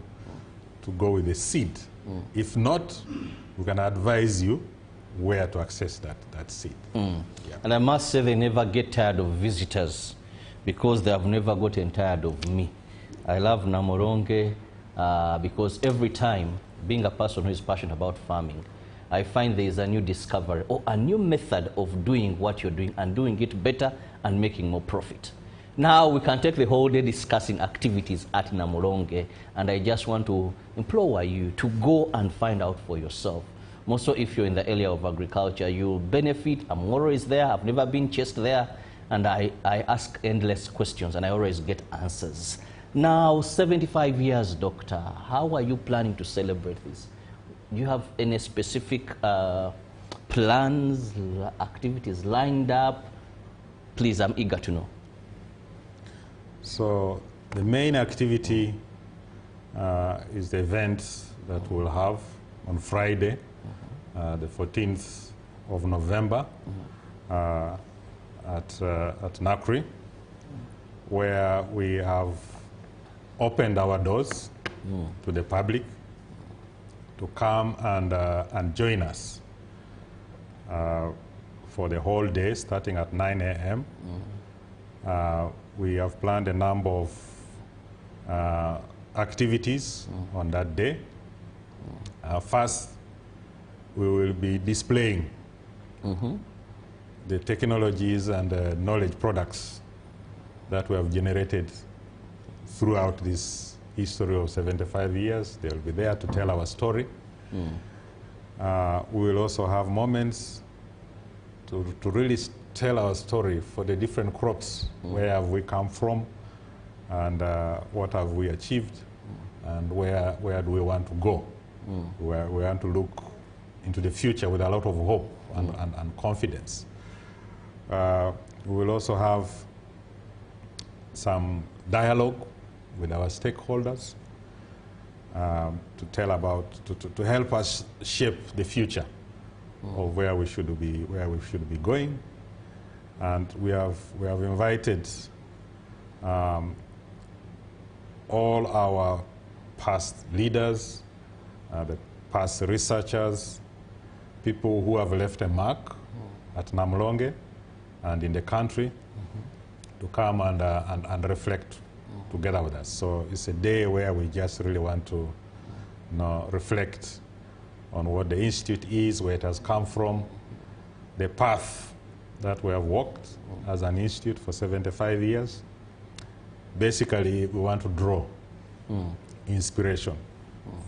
go with a seed. If not, we can advise you where to access that seed. Yeah. And I must say they never get tired of visitors because they have never gotten tired of me. I love Namulonge because every time, being a person who is passionate about farming, I find there is a new discovery or a new method of doing what you're doing and doing it better and making more profit. Now we can take the whole day discussing activities at Namulonge, and I just want to implore you to go and find out for yourself. Most so if you're in the area of agriculture, you'll benefit. I'm always there. I've never been chased there, and I ask endless questions, and I always get answers. Now, 75 years, Doctor, how are you planning to celebrate this? Do you have any specific plans, activities lined up? Please, I'm eager to know. So the main activity is the event that we'll have on Friday, the 14th of November at Nakri, where we have opened our doors to the public to come and join us for the whole day, starting at 9 a.m. We have planned a number of activities on that day. First, we will be displaying the technologies and knowledge products that we have generated throughout this history of 75 years. They'll be there to tell our story. We will also have moments to really tell our story for the different crops. Where have we come from, and what have we achieved, and where do we want to go? We want to look into the future with a lot of hope and confidence. We will also have some dialogue with our stakeholders to help us shape the future of where we should be going. And we have invited all our past leaders, the past researchers, people who have left a mark at Namulonge and in the country to come and reflect together with us. So it's a day where we just really want to reflect on what the Institute is, where it has come from, the path that we have walked as an institute for 75 years. Basically, we want to draw inspiration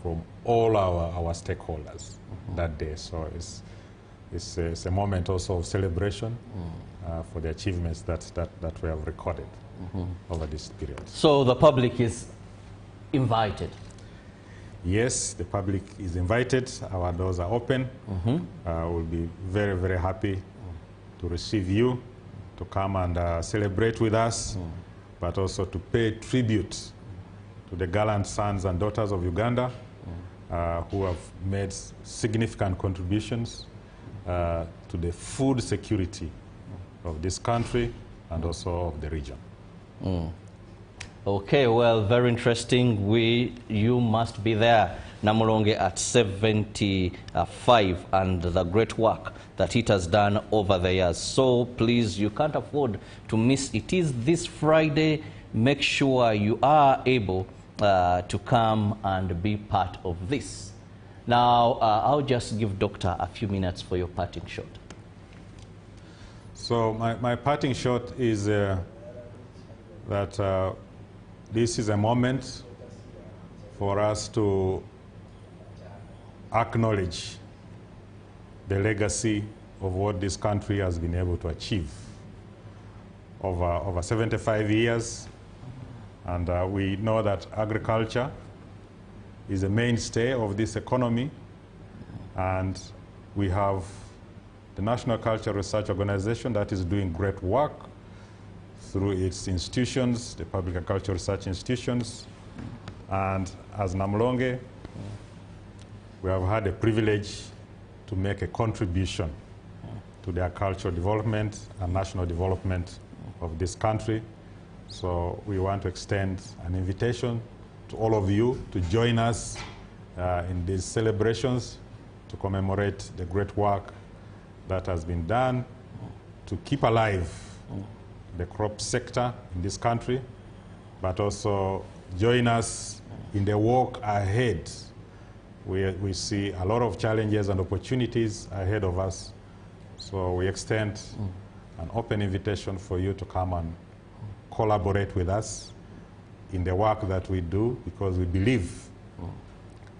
from all our stakeholders that day. So it's a moment also of celebration for the achievements that we have recorded over this period. So the public is invited? Yes, the public is invited. Our doors are open. We'll be very, very happy to receive you, to come and celebrate with us, but also to pay tribute to the gallant sons and daughters of Uganda who have made significant contributions to the food security of this country and also of the region. Okay, well, very interesting. You must be there, Namulonge, at 75, and the great work that it has done over the years. So please, you can't afford to miss. It is this Friday. Make sure you are able to come and be part of this. Now, I'll just give Doctor a few minutes for your parting shot. So my parting shot is that this is a moment for us to acknowledge the legacy of what this country has been able to achieve over 75 years. And we know that agriculture is a mainstay of this economy. And we have the National Cultural Research Organization that is doing great work through its institutions, the Public Cultural Research Institutions. And as Namulonge, we have had a privilege to make a contribution to their cultural development and national development of this country. So we want to extend an invitation to all of you to join us in these celebrations to commemorate the great work that has been done to keep alive the crop sector in this country, but also join us in the work ahead. We see a lot of challenges and opportunities ahead of us. So we extend an open invitation for you to come and collaborate with us in the work that we do, because we believe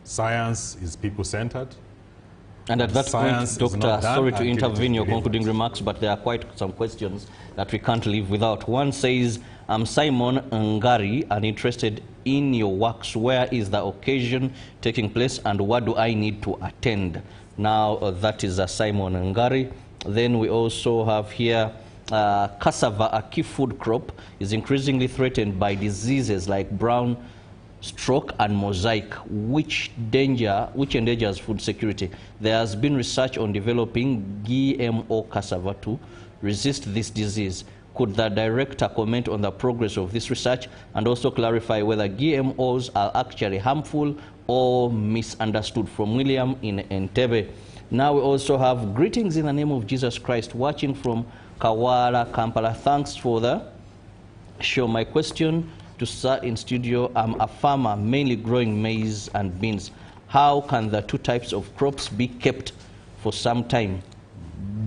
science is people-centered. And at that point, Doctor, sorry to intervene your concluding remarks, but there are quite some questions that we can't leave without. One says, I'm Simon Ngari and interested in your works. Where is the occasion taking place and what do I need to attend? Now, that is Simon Ngari. Then we also have here, cassava, a key food crop, is increasingly threatened by diseases like brown stroke and mosaic, which endangers food security. There has been research on developing GMO cassava to resist this disease. Could the director comment on the progress of this research and also clarify whether GMOs are actually harmful or misunderstood? From William in Entebbe. Now we also have greetings in the name of Jesus Christ, watching from Kawala, Kampala. Thanks for the show. My question to sir in studio, I'm a farmer mainly growing maize and beans. How can the two types of crops be kept for some time?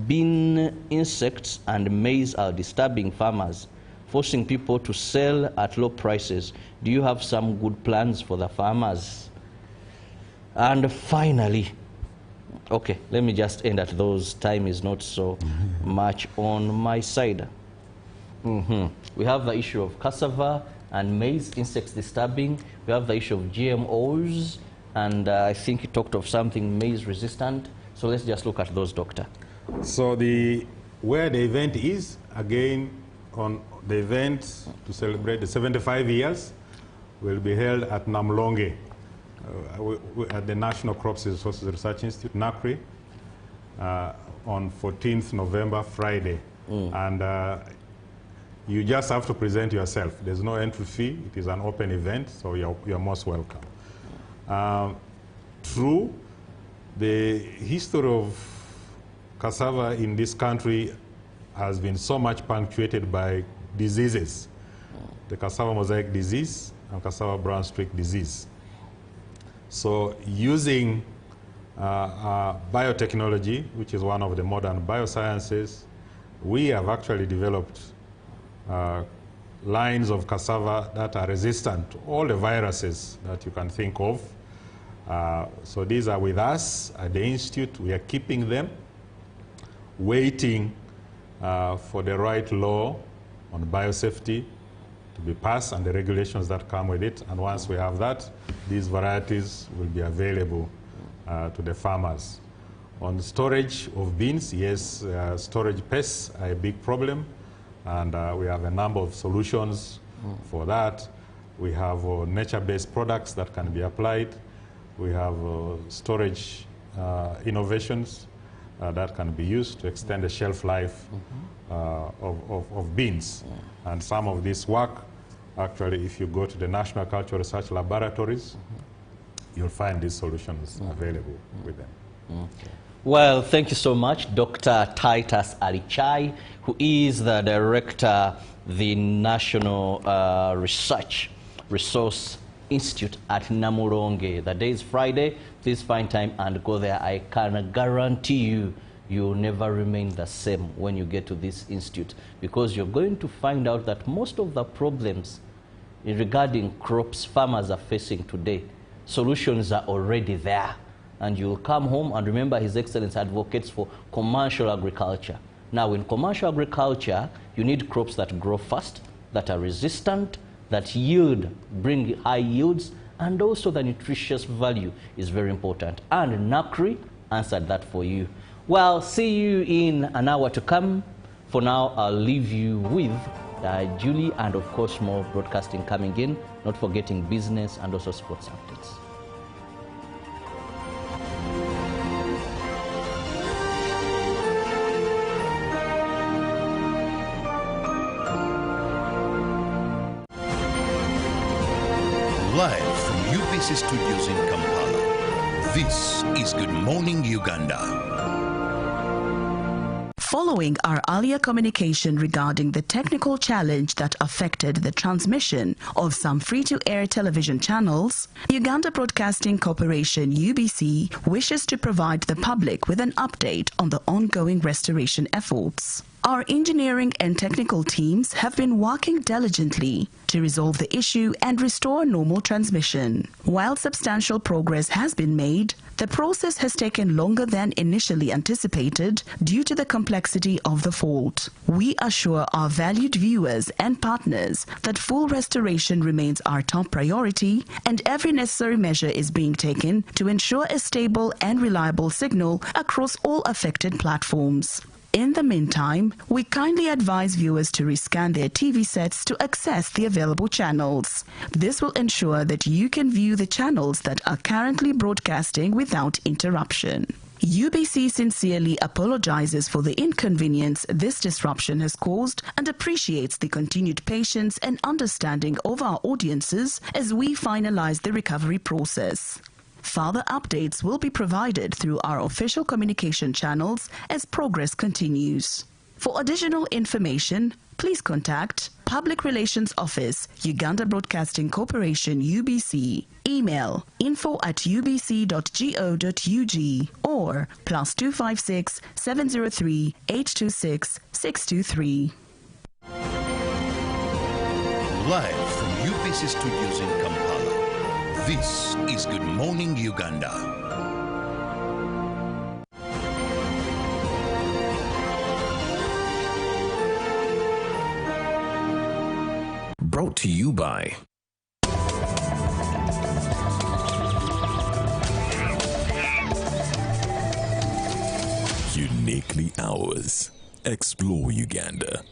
Bean insects and maize are disturbing farmers, forcing people to sell at low prices. Do you have some good plans for the farmers? And finally, okay, let me just end at those. Time is not so much on my side. We have the issue of cassava and maize, insects disturbing. We have the issue of GMOs, and I think you talked of something maize resistant. So let's just look at those, Doctor. So where the event is, again, on the event to celebrate the 75 years, will be held at Namulonge, at the National Crops Resources Research Institute, NACRI, on 14th November, Friday. And you just have to present yourself. There's no entry fee. It is an open event, so you're most welcome. True, the history of cassava in this country has been so much punctuated by diseases. The cassava mosaic disease and cassava brown streak disease. So using biotechnology, which is one of the modern biosciences, we have actually developed lines of cassava that are resistant to all the viruses that you can think of. So these are with us at the Institute. We are keeping them, waiting for the right law on biosafety to be passed and the regulations that come with it. And once we have that, these varieties will be available to the farmers. On storage of beans, yes, storage pests are a big problem, and we have a number of solutions for that. We have nature-based products that can be applied. We have storage innovations that can be used to extend the shelf life of beans. And some of this work, actually, if you go to the National Cultural Research Laboratories, you'll find these solutions available with them. Okay. Well, thank you so much, Dr. Titus Alichai, who is the director, the National Research Resource Institute at Namulonge. The day is Friday. Please find time and go there. I can guarantee you, you'll never remain the same when you get to this institute, because you're going to find out that most of the problems regarding crops farmers are facing today, solutions are already there. And you'll come home and remember His Excellency advocates for commercial agriculture. Now, in commercial agriculture, you need crops that grow fast, that are resistant, that bring high yields, and also the nutritious value is very important. And NACRI answered that for you. Well, see you in an hour to come. For now, I'll leave you with Julie, and of course more broadcasting coming in, not forgetting business and also sports updates. Live from UBC Studios in Kampala, this is Good Morning Uganda. Following our earlier communication regarding the technical challenge that affected the transmission of some free-to-air television channels, Uganda Broadcasting Corporation UBC wishes to provide the public with an update on the ongoing restoration efforts. Our engineering and technical teams have been working diligently to resolve the issue and restore normal transmission. While substantial progress has been made, the process has taken longer than initially anticipated due to the complexity of the fault. We assure our valued viewers and partners that full restoration remains our top priority, and every necessary measure is being taken to ensure a stable and reliable signal across all affected platforms. In the meantime, we kindly advise viewers to rescan their TV sets to access the available channels. This will ensure that you can view the channels that are currently broadcasting without interruption. UBC sincerely apologizes for the inconvenience this disruption has caused and appreciates the continued patience and understanding of our audiences as we finalize the recovery process. Further updates will be provided through our official communication channels as progress continues. For additional information, please contact Public Relations Office, Uganda Broadcasting Corporation UBC, email info@ubc.go.ug or +256 703 826 623. Live from UBC Studios in Kampala, this is Good Morning Uganda. Brought to you by Uniquely Ours. Explore Uganda.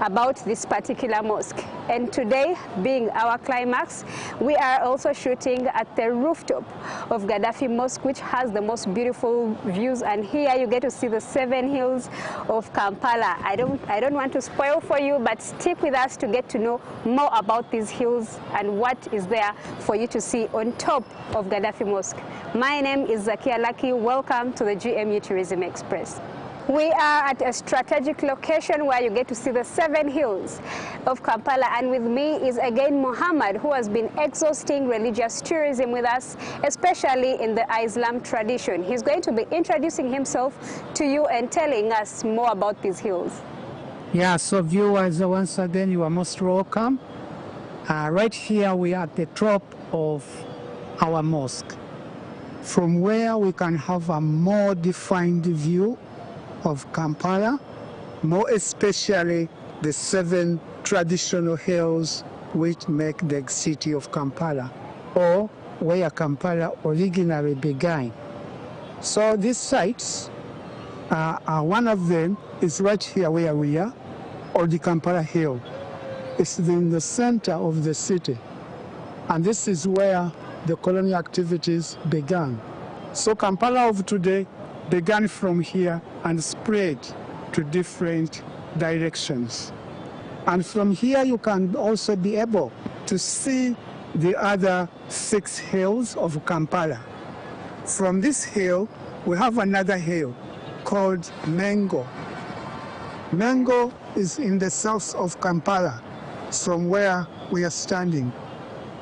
About this particular mosque, and today being our climax, we are also shooting at the rooftop of Gaddafi Mosque, which has the most beautiful views, and here you get to see the 7 hills of Kampala. I don't want to spoil for you, but stick with us to get to know more about these hills and what is there for you to see on top of Gaddafi Mosque. My name is Zakia Lucky. Welcome to the GMU Tourism Express. We are at a strategic location where you get to see the 7 hills of Kampala, and with me is again Muhammad, who has been exhausting religious tourism with us, especially in the Islam tradition. He's going to be introducing himself to you and telling us more about these hills. Yeah, so viewers, once again, you are most welcome. Right here we are at the top of our mosque, from where we can have a more defined view of Kampala, more especially the 7 traditional hills which make the city of Kampala, or where Kampala originally began. So these sites, one of them is right here where we are, or the Kampala Hill. It's in the center of the city. And this is where the colonial activities began. So Kampala of today began from here and spread to different directions. And from here you can also be able to see the other 6 hills of Kampala. From this hill, we have another hill called Mengo. Mengo is in the south of Kampala, from where we are standing.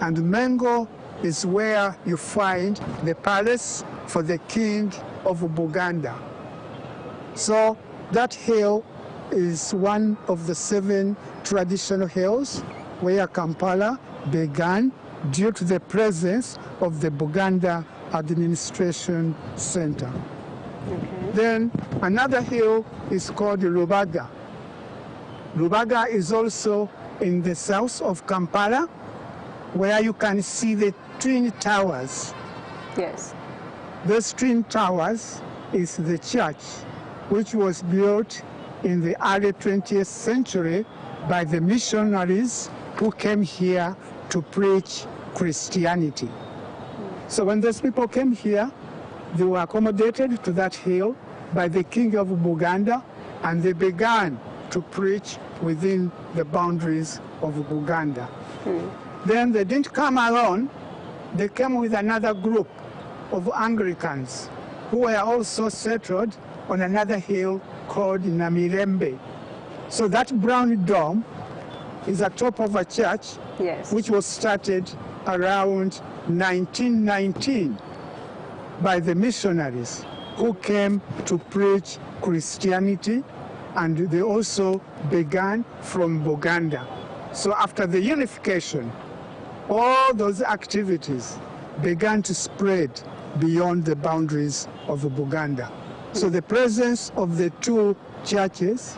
And Mengo is where you find the palace for the king of Uganda. So that hill is one of the 7 traditional hills where Kampala began due to the presence of the Buganda Administration Center. Okay. Then another hill is called Lubaga. Lubaga is also in the south of Kampala, where you can see the twin towers. Yes. Those twin towers is the church, which was built in the early 20th century by the missionaries who came here to preach Christianity. So when those people came here, they were accommodated to that hill by the king of Uganda, and they began to preach within the boundaries of Uganda. Then they didn't come alone. They came with another group of Anglicans who were also settled on another hill called Namirembe. So that brown dome is the top of a church, yes, which was started around 1919 by the missionaries who came to preach Christianity, and they also began from Uganda. So after the unification, all those activities began to spread beyond the boundaries of Uganda. So the presence of the 2 churches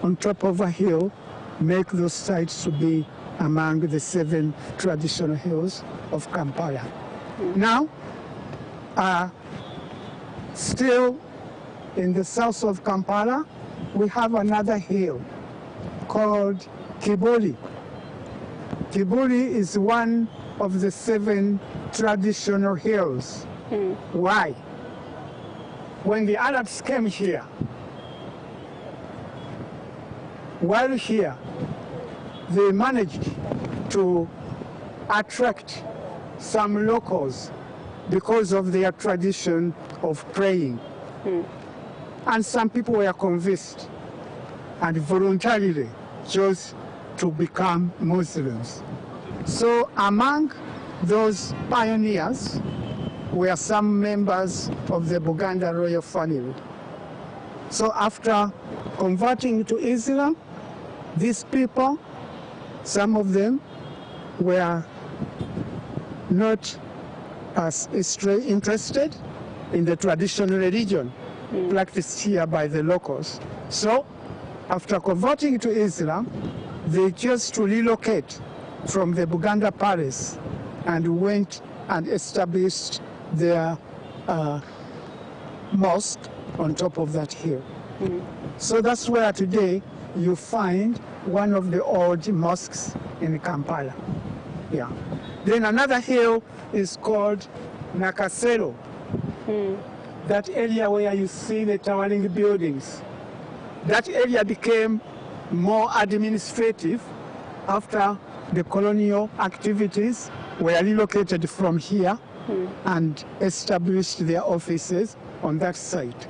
on top of a hill make those sites to be among the 7 traditional hills of Kampala. Now, still in the south of Kampala, we have another hill called Kibuli. Kibuli is one of the 7 traditional hills. Why? When the Arabs came here, while here, they managed to attract some locals because of their tradition of praying. And some people were convinced and voluntarily chose to become Muslims. So among those pioneers were some members of the Buganda royal family. So after converting to Islam, these people, some of them were not as interested in the traditional religion practiced here by the locals. So after converting to Islam, they chose to relocate from the Buganda Palace and went and established their mosque on top of that hill. So that's where today you find one of the old mosques in Kampala. Yeah. Then another hill is called Nakasero. That area where you see the towering buildings. That area became more administrative after the colonial activities were relocated from here and established their offices on that site.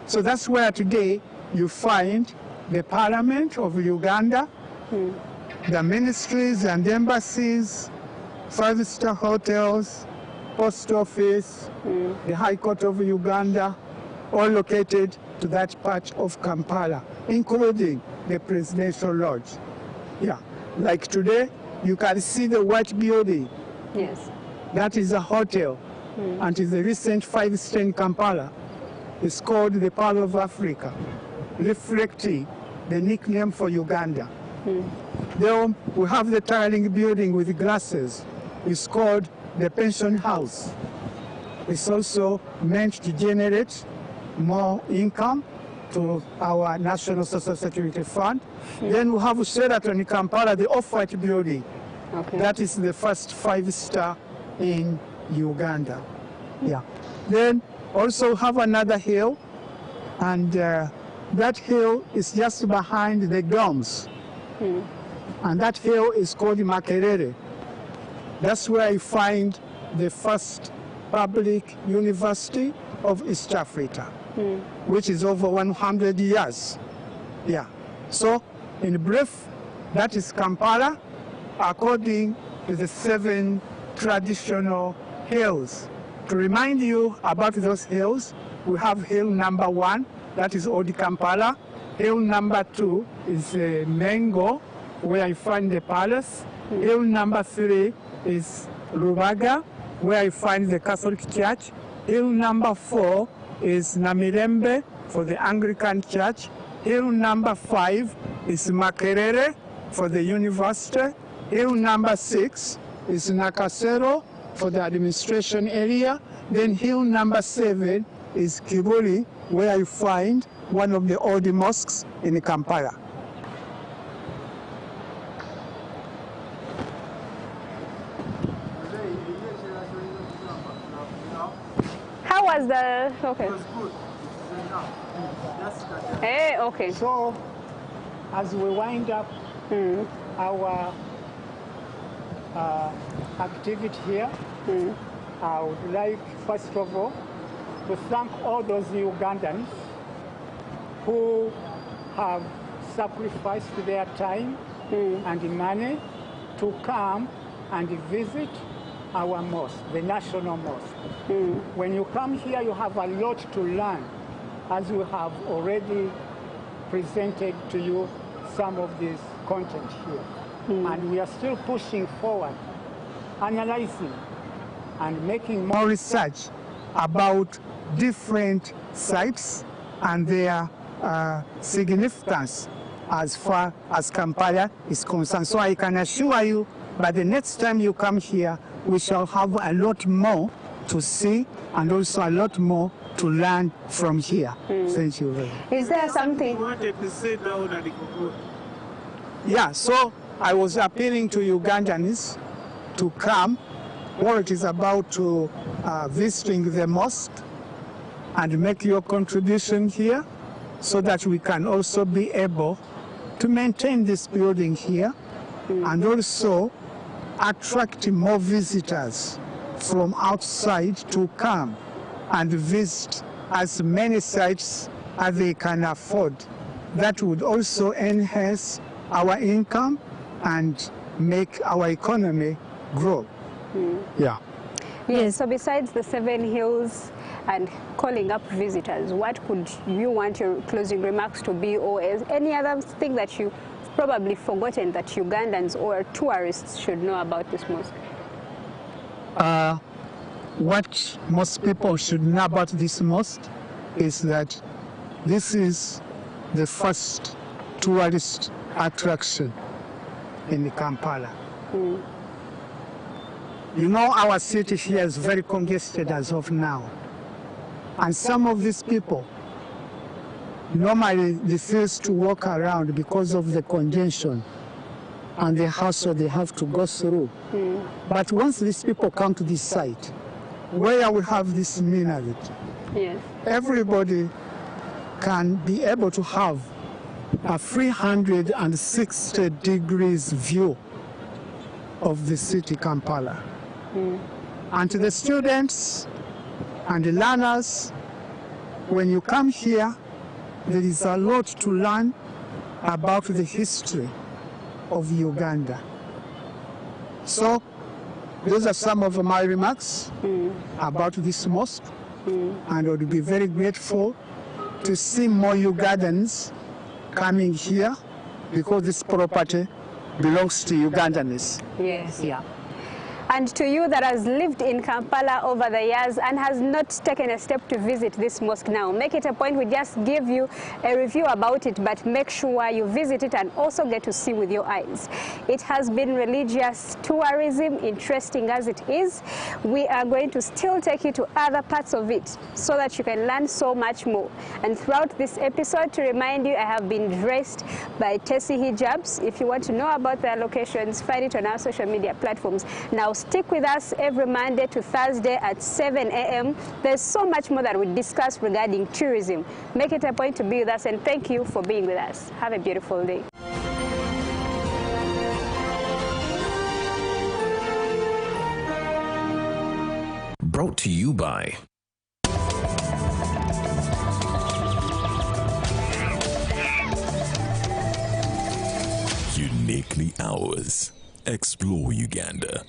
So that's where today you find the Parliament of Uganda, the ministries and embassies, 5-star hotels, post office, the High Court of Uganda, all located to that part of Kampala, including the Presidential Lodge. Yeah, like today, you can see the white building. Yes. That is a hotel, and is a recent 5-star in Kampala. It's called the Pearl of Africa, reflecting the nickname for Uganda. Then we have the towering building with glasses. It's called the pension house. It's also meant to generate more income to our National Social Security Fund. Then we have Sheraton in Kampala, the off-white building. Okay. That is the first 5-star in Uganda. Yeah. Then also have another hill, and that hill is just behind the domes. And that hill is called Makerere. That's where you find the first public university of East Africa, which is over 100 years. Yeah. So, in brief, that is Kampala, according to the 7 traditional hills. To remind you about those hills, we have hill number 1, that is Old Kampala. Hill number 2 is Mengo, where you find the palace. Hill number 3 is Rubaga, where you find the Catholic Church. Hill number 4 is Namirembe for the Anglican Church. Hill number 5 is Makerere for the university. Hill number 6 is Nakasero for the administration area. Then hill number 7 is Kibuli, where you find one of the old mosques in Kampala. How was the, okay. Hey, okay. So, as we wind up our activity here, I would like, first of all, to thank all those Ugandans who have sacrificed their time and money to come and visit our mosque, the national mosque. When you come here, you have a lot to learn, as we have already presented to you some of this content here. And we are still pushing forward, analyzing and making more research about different sites and their significance as far as Kampala is concerned. So I can assure you, by the next time you come here, we shall have a lot more to see and also a lot more to learn from here. Thank you very much. Is there something? Yeah, so I was appealing to Ugandans to come, or it is about to visiting the mosque and make your contribution here so that we can also be able to maintain this building here and also attract more visitors from outside to come and visit as many sites as they can afford. That would also enhance our income and make our economy grow. Yeah. Yes, so besides the 7 hills and calling up visitors, what could you want your closing remarks to be, or any other thing that you probably forgotten that Ugandans or tourists should know about this mosque? What most people should know about this mosque is that this is the first tourist attraction in Kampala. You know, our city here is very congested as of now. And some of these people normally refuse to walk around because of the congestion and the hassle they have to go through. But once these people come to this site, where we have this minaret, everybody can be able to have a 360 degrees view of the city Kampala. And to the students and the learners, when you come here, there is a lot to learn about the history of Uganda. So, those are some of my remarks about this mosque, and I would be very grateful to see more Ugandans coming here because this property belongs to Ugandans. Yes. Yeah. And to you that has lived in Kampala over the years and has not taken a step to visit this mosque now, make it a point. We just give you a review about it, but make sure you visit it and also get to see with your eyes. It has been religious tourism, interesting as it is. We are going to still take you to other parts of it so that you can learn so much more. And throughout this episode, to remind you, I have been dressed by Tessie Hijabs. If you want to know about their locations, find it on our social media platforms. Now stick with us every Monday to Thursday at 7 a.m. There's so much more that we discuss regarding tourism. Make it a point to be with us, and thank you for being with us. Have a beautiful day. Brought to you by Uniquely Ours. Explore Uganda.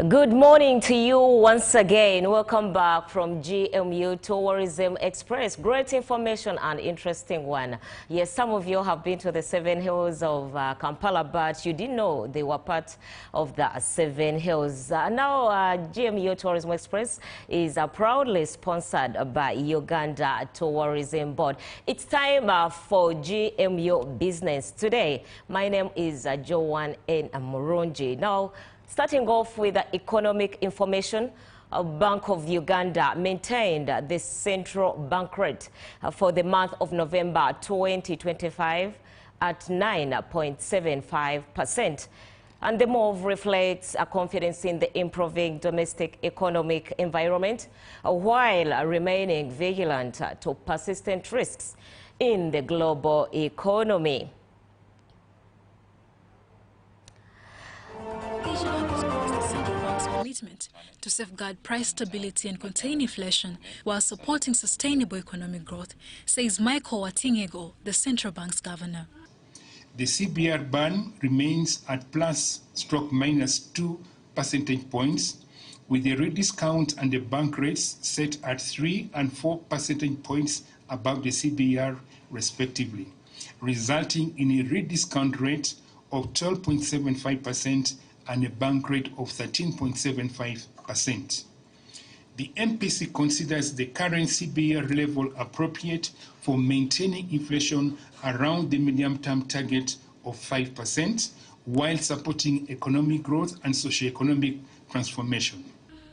Good morning to you once again. Welcome back from GMU Tourism Express. Great information and interesting one. Yes, some of you have been to the 7 Hills of Kampala, but you didn't know they were part of the 7 Hills. Now, GMU Tourism Express is proudly sponsored by Uganda Tourism Board. It's time for GMU Business Today. My name is Joanne N. Murungi. Now, starting off with the economic information, Bank of Uganda maintained the central bank rate for the month of November 2025 at 9.75%. And the move reflects a confidence in the improving domestic economic environment while remaining vigilant to persistent risks in the global economy. Commitment to safeguard price stability and contain inflation while supporting sustainable economic growth, says Michael Watingego, the central bank's governor. The CBR band remains at +/- 2 percentage points, with the rate discount and the bank rates set at 3 and 4 percentage points above the CBR respectively, resulting in a rate discount rate of 12.75% and a bank rate of 13.75%. The MPC considers the current CBR level appropriate for maintaining inflation around the medium-term target of 5%, while supporting economic growth and socio-economic transformation.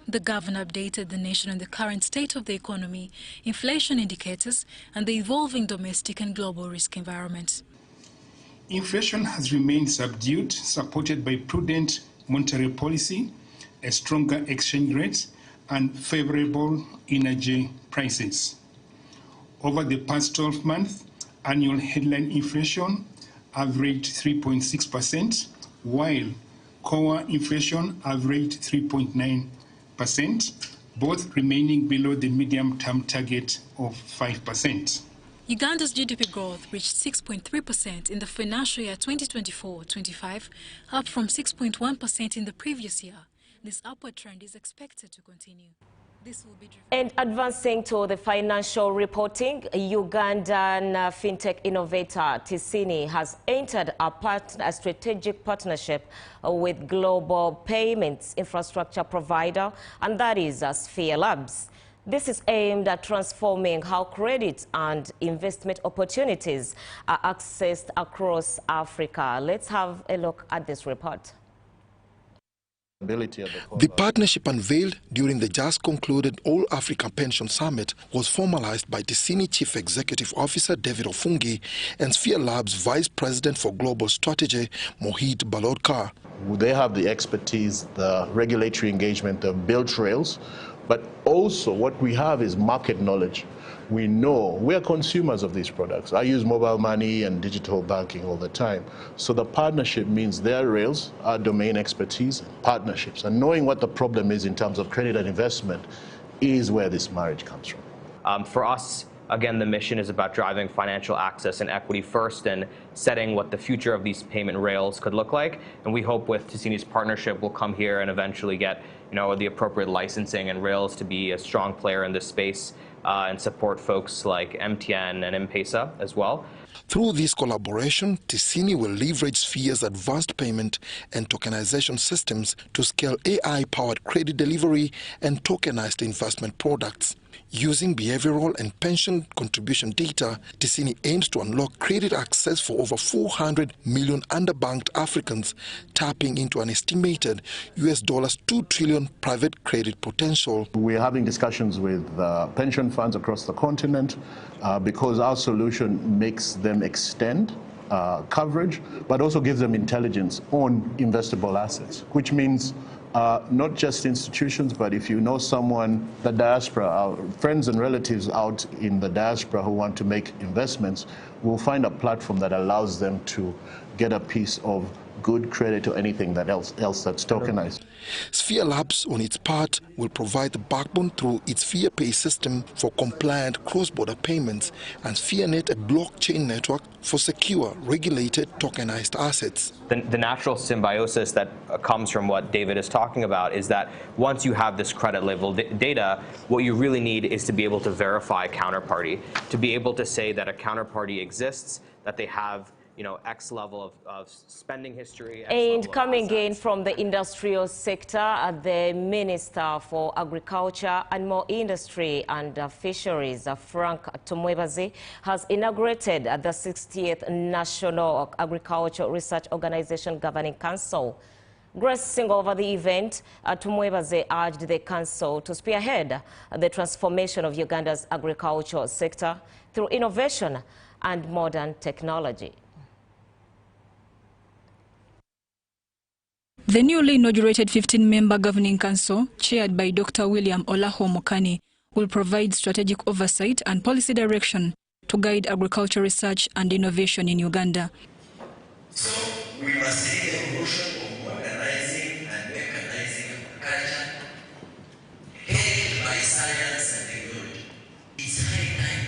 The governor updated the nation on the current state of the economy, inflation indicators, and the evolving domestic and global risk environment. Inflation has remained subdued, supported by prudent monetary policy, a stronger exchange rate, and favorable energy prices. Over the past 12 months, annual headline inflation averaged 3.6%, while core inflation averaged 3.9%, both remaining below the medium-term target of 5%. Uganda's GDP growth reached 6.3% in the financial year 2024-25, up from 6.1% in the previous year. This upward trend is expected to continue. This will be driven. And advancing to the financial reporting, Ugandan fintech innovator Tisini has entered a strategic partnership with global payments infrastructure provider, and that is Sphere Labs. This is aimed at transforming how credit and investment opportunities are accessed across Africa. Let's have a look at this report. The partnership unveiled during the just concluded All Africa Pension Summit was formalized by Tisini Chief Executive Officer David Ofungi and Sphere Labs Vice President for Global Strategy Mohit Balodkar. They have the expertise, the regulatory engagement, the build trails, but also what we have is market knowledge. We know we're consumers of these products. I use mobile money and digital banking all the time. So the partnership means their rails, our domain expertise, partnerships, and knowing what the problem is in terms of credit and investment is where this marriage comes from. For us, Again, the mission is about driving financial access and equity first and setting what the future of these payment rails could look like. And we hope with Tessini's partnership, we'll come here and eventually get the appropriate licensing and rails to be a strong player in this space and support folks like MTN and M-Pesa as well. Through this collaboration, Tessini will leverage Sphere's advanced payment and tokenization systems to scale AI-powered credit delivery and tokenized investment products. Using behavioral and pension contribution data, Tessini aims to unlock credit access for over 400 million underbanked Africans, tapping into an estimated $2 trillion private credit potential. We're having discussions with pension funds across the continent because our solution makes them extend coverage, but also gives them intelligence on investable assets, which means not just institutions, but if you know someone, the diaspora, our friends and relatives out in the diaspora who want to make investments, we'll find a platform that allows them to get a piece of good credit or anything else that's tokenized. Sphere Labs, on its part, will provide the backbone through its Sphere Pay system for compliant cross-border payments and SphereNet, a blockchain network for secure, regulated, tokenized assets. The natural symbiosis that comes from what David is talking about is that once you have this credit level data, what you really need is to be able to verify a counterparty, to be able to say that a counterparty exists, that they have X level of spending history. And coming in from the industrial sector, the Minister for Agriculture and More Industry and Fisheries, Frank Tumwebaze, has inaugurated the 60th National Agriculture Research Organization Governing Council. Gracing over the event, Tumwebaze urged the council to spearhead the transformation of Uganda's agricultural sector through innovation and modern technology. The newly inaugurated 15-member Governing Council, chaired by Dr. William Olaho Mokani, will provide strategic oversight and policy direction to guide agriculture research and innovation in Uganda. So we must see the evolution of modernizing and mechanizing agriculture, aided by science and technology. It's high time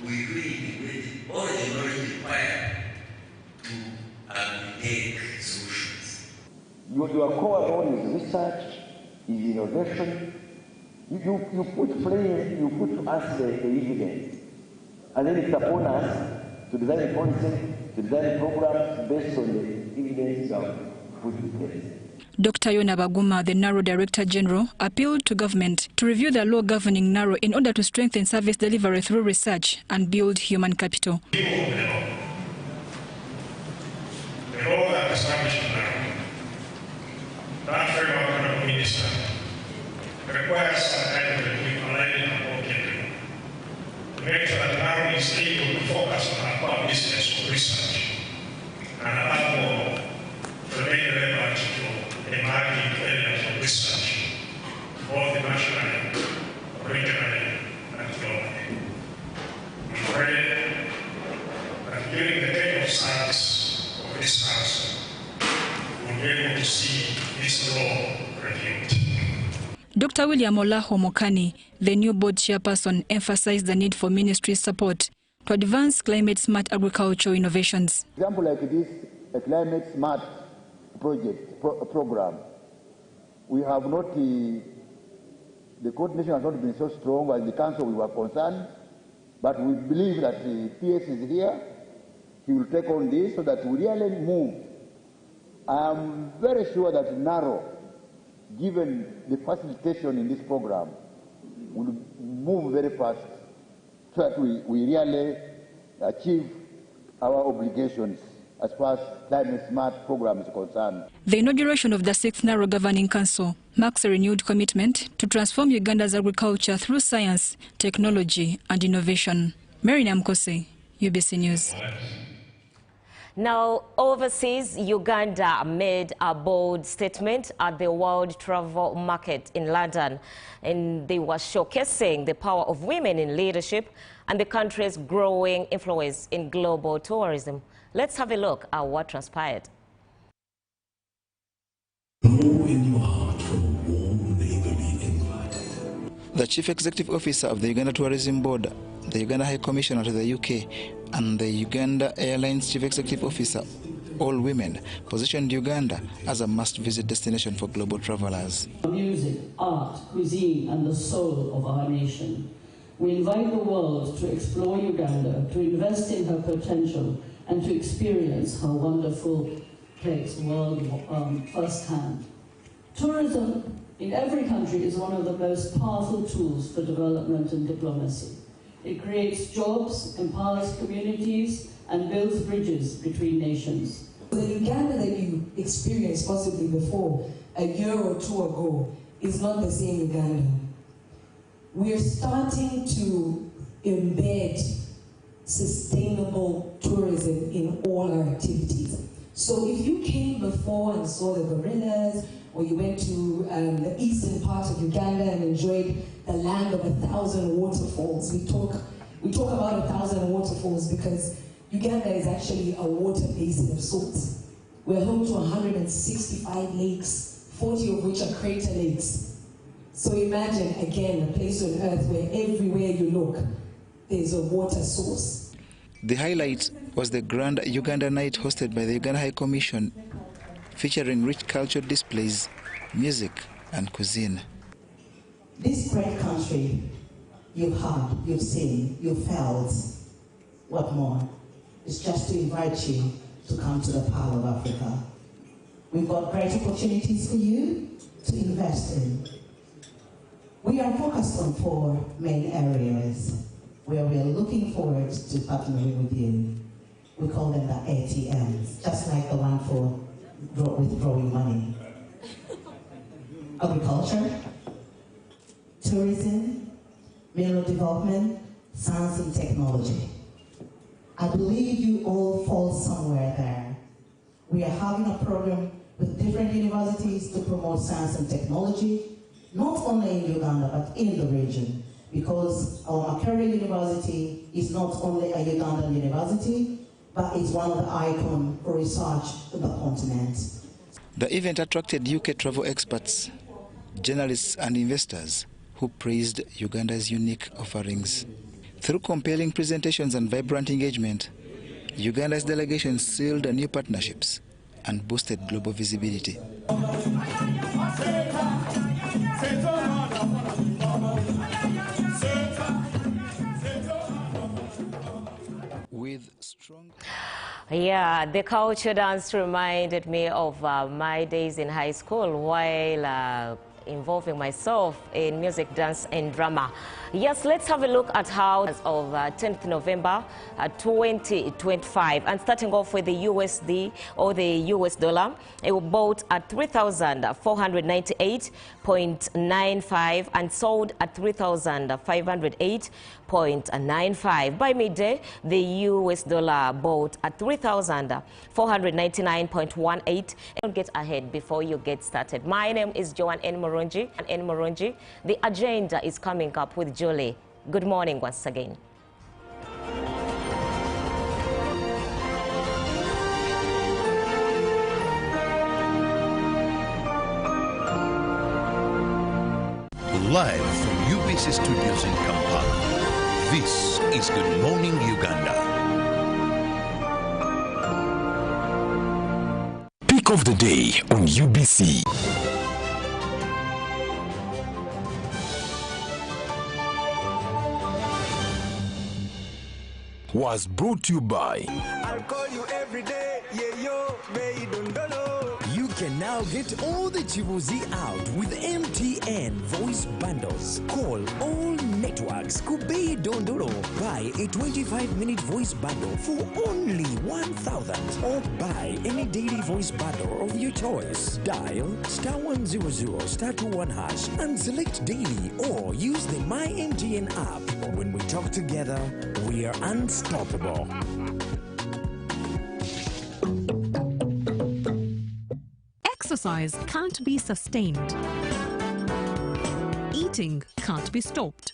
we really with all the knowledge required to undertake solutions. Your core role is research, is innovation. You put to us the evidence, and then it's upon us to design a policy, to design programs based on the evidence that put in place. Dr. Yona Baguma, the NARO Director General, appealed to government to review the law governing NARO in order to strengthen service delivery through research and build human capital. The law that established NARO, that framework of minister, requires some kind of aligning and working to make sure that NARO is able to focus on our core business of research and above all, remain relevant to emerging areas of research, both nationally, regionally, and globally. We pray that during the term of service of this council, we'll be able to see this law reviewed. Dr. William Olaho Mokani, the new board chairperson, emphasized the need for ministry support to advance climate-smart agricultural innovations. Example like this, a climate-smart program, we have not, the coordination has not been so strong as the council we were concerned, but we believe that the PS is here, he will take on this so that we really move. I am very sure that NARO, given the facilitation in this program, will move very fast so that we really achieve our obligations as far as climate smart program is concerned. The inauguration of the 6th NARO Governing Council marks a renewed commitment to transform Uganda's agriculture through science, technology and innovation. Marina Mkose, UBC News. Now, overseas, Uganda made a bold statement at the World Travel Market in London, and they were showcasing the power of women in leadership and the country's growing influence in global tourism. Let's have a look at what transpired. The Chief Executive Officer of the Uganda Tourism Board, the Uganda High Commissioner to the UK, and the Uganda Airlines Chief Executive Officer, all women, positioned Uganda as a must-visit destination for global travelers. Music, art, cuisine, and the soul of our nation. We invite the world to explore Uganda, to invest in her potential, and to experience her wonderful place world firsthand. Tourism in every country is one of the most powerful tools for development and diplomacy. It creates jobs, empowers communities, and builds bridges between nations. The Uganda that you experienced possibly before, a year or two ago, is not the same Uganda. We are starting to embed sustainable tourism in all our activities. So if you came before and saw the gorillas, or you went to the eastern part of Uganda and enjoyed the land of 1,000 waterfalls, we talk about 1,000 waterfalls because Uganda is actually a water basin of sorts. We're home to 165 lakes, 40 of which are crater lakes. So imagine, again, a place on earth where everywhere you look, there's a water source. The highlight was the Grand Uganda Night hosted by the Uganda High Commission, featuring rich cultural displays, music, and cuisine. This great country, you've heard, you've seen, you've felt. What more? It's just to invite you to come to the Pearl of Africa. We've got great opportunities for you to invest in. We are focused on 4 main areas where we are looking forward to partnering with you. We call them the ATMs, just like the one for withdrawing money. Agriculture, tourism, mineral development, science and technology. I believe you all fall somewhere there. We are having a program with different universities to promote science and technology, not only in Uganda, but in the region, because our Makerere University is not only a Ugandan university, but it's one of the icons for research in the continent. The event attracted UK travel experts, journalists and investors who praised Uganda's unique offerings. Through compelling presentations and vibrant engagement, Uganda's delegation sealed new partnerships and boosted global visibility. With strong... Yeah, the culture dance reminded me of my days in high school while involving myself in music, dance, and drama. Yes, let's have a look at how of 10th November 2025, and starting off with the USD or the US dollar, it was bought at 3,498.95 and sold at 3,508.95. By midday, the US dollar bought at 3,499.18. Don't get ahead before you get started. My name is Joanne N. Moronji. The agenda is coming up with Julie. Good morning once again. Live from UBC Studios in Kampala, this is Good Morning Uganda. Pick of the day on UBC. Was brought to you by... I'll call you every day, yeah, yo, baby, don't know. You can now get all the Chibuzi out with MTN voice bundles. Call all networks. Kubei Dondoro. Buy a 25-minute voice bundle for only 1,000. Or buy any daily voice bundle of your choice. Dial *100 *21 hash and select daily, or use the My MTN app. When we talk together, we are unstoppable. Exercise can't be sustained. Eating can't be stopped.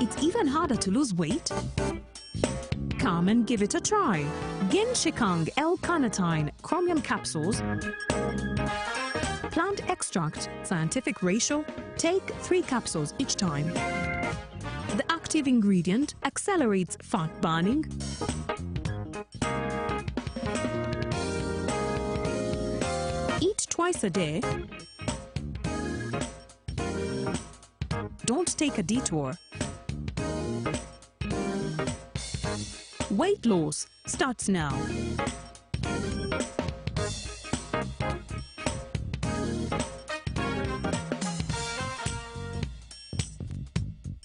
It's even harder to lose weight. Come and give it a try. Genshikang L-carnitine chromium capsules. Plant extract, scientific ratio. Take 3 capsules each time. The active ingredient accelerates fat burning, eat twice a day, don't take a detour. Weight loss starts now.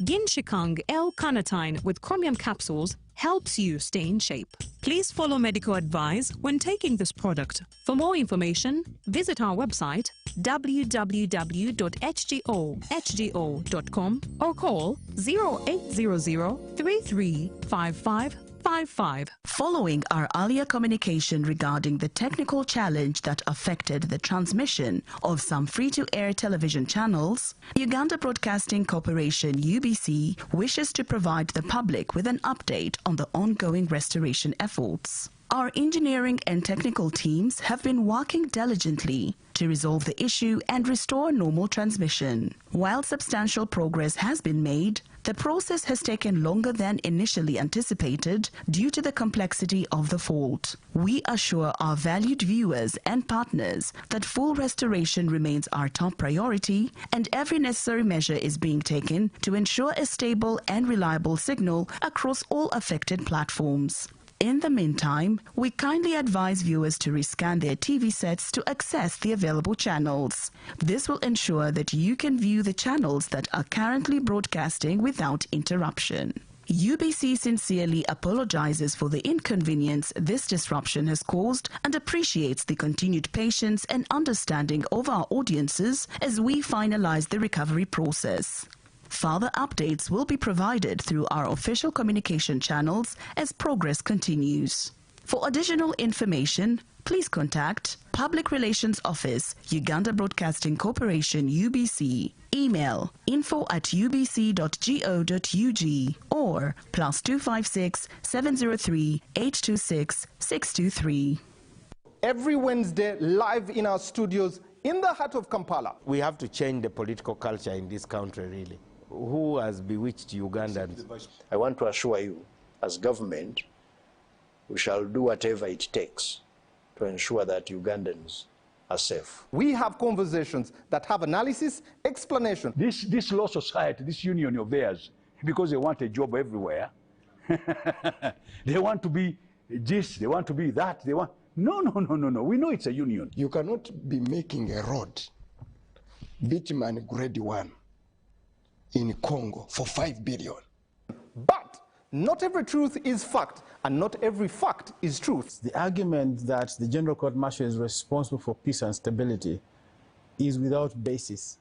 Ginshikang L-carnitine with chromium capsules helps you stay in shape. Please follow medical advice when taking this product. For more information, visit our website www.hgo.com or call 0800 335555. Following our earlier communication regarding the technical challenge that affected the transmission of some free-to-air television channels, Uganda Broadcasting Corporation UBC wishes to provide the public with an update on the ongoing restoration efforts. Our engineering and technical teams have been working diligently to resolve the issue and restore normal transmission. While substantial progress has been made, the process has taken longer than initially anticipated due to the complexity of the fault. We assure our valued viewers and partners that full restoration remains our top priority and every necessary measure is being taken to ensure a stable and reliable signal across all affected platforms. In the meantime, we kindly advise viewers to rescan their TV sets to access the available channels. This will ensure that you can view the channels that are currently broadcasting without interruption. UBC sincerely apologizes for the inconvenience this disruption has caused and appreciates the continued patience and understanding of our audiences as we finalize the recovery process. Further updates will be provided through our official communication channels as progress continues. For additional information, please contact Public Relations Office, Uganda Broadcasting Corporation UBC, email info@ubc.go.ug or +256 703 826 623. Every Wednesday, live in our studios in the heart of Kampala. We have to change the political culture in this country, really. Who has bewitched Ugandans? I want to assure you, as government, we shall do whatever it takes to ensure that Ugandans are safe. We have conversations that have analysis, explanation. This law society, this union of theirs, because they want a job everywhere, they want to be this, they want to be that, they want... No. We know it's a union. You cannot be making a road, bitumen grade 1, in Congo for 5 billion. But not every truth is fact, and not every fact is truth. The argument that the General Court Martial is responsible for peace and stability is without basis,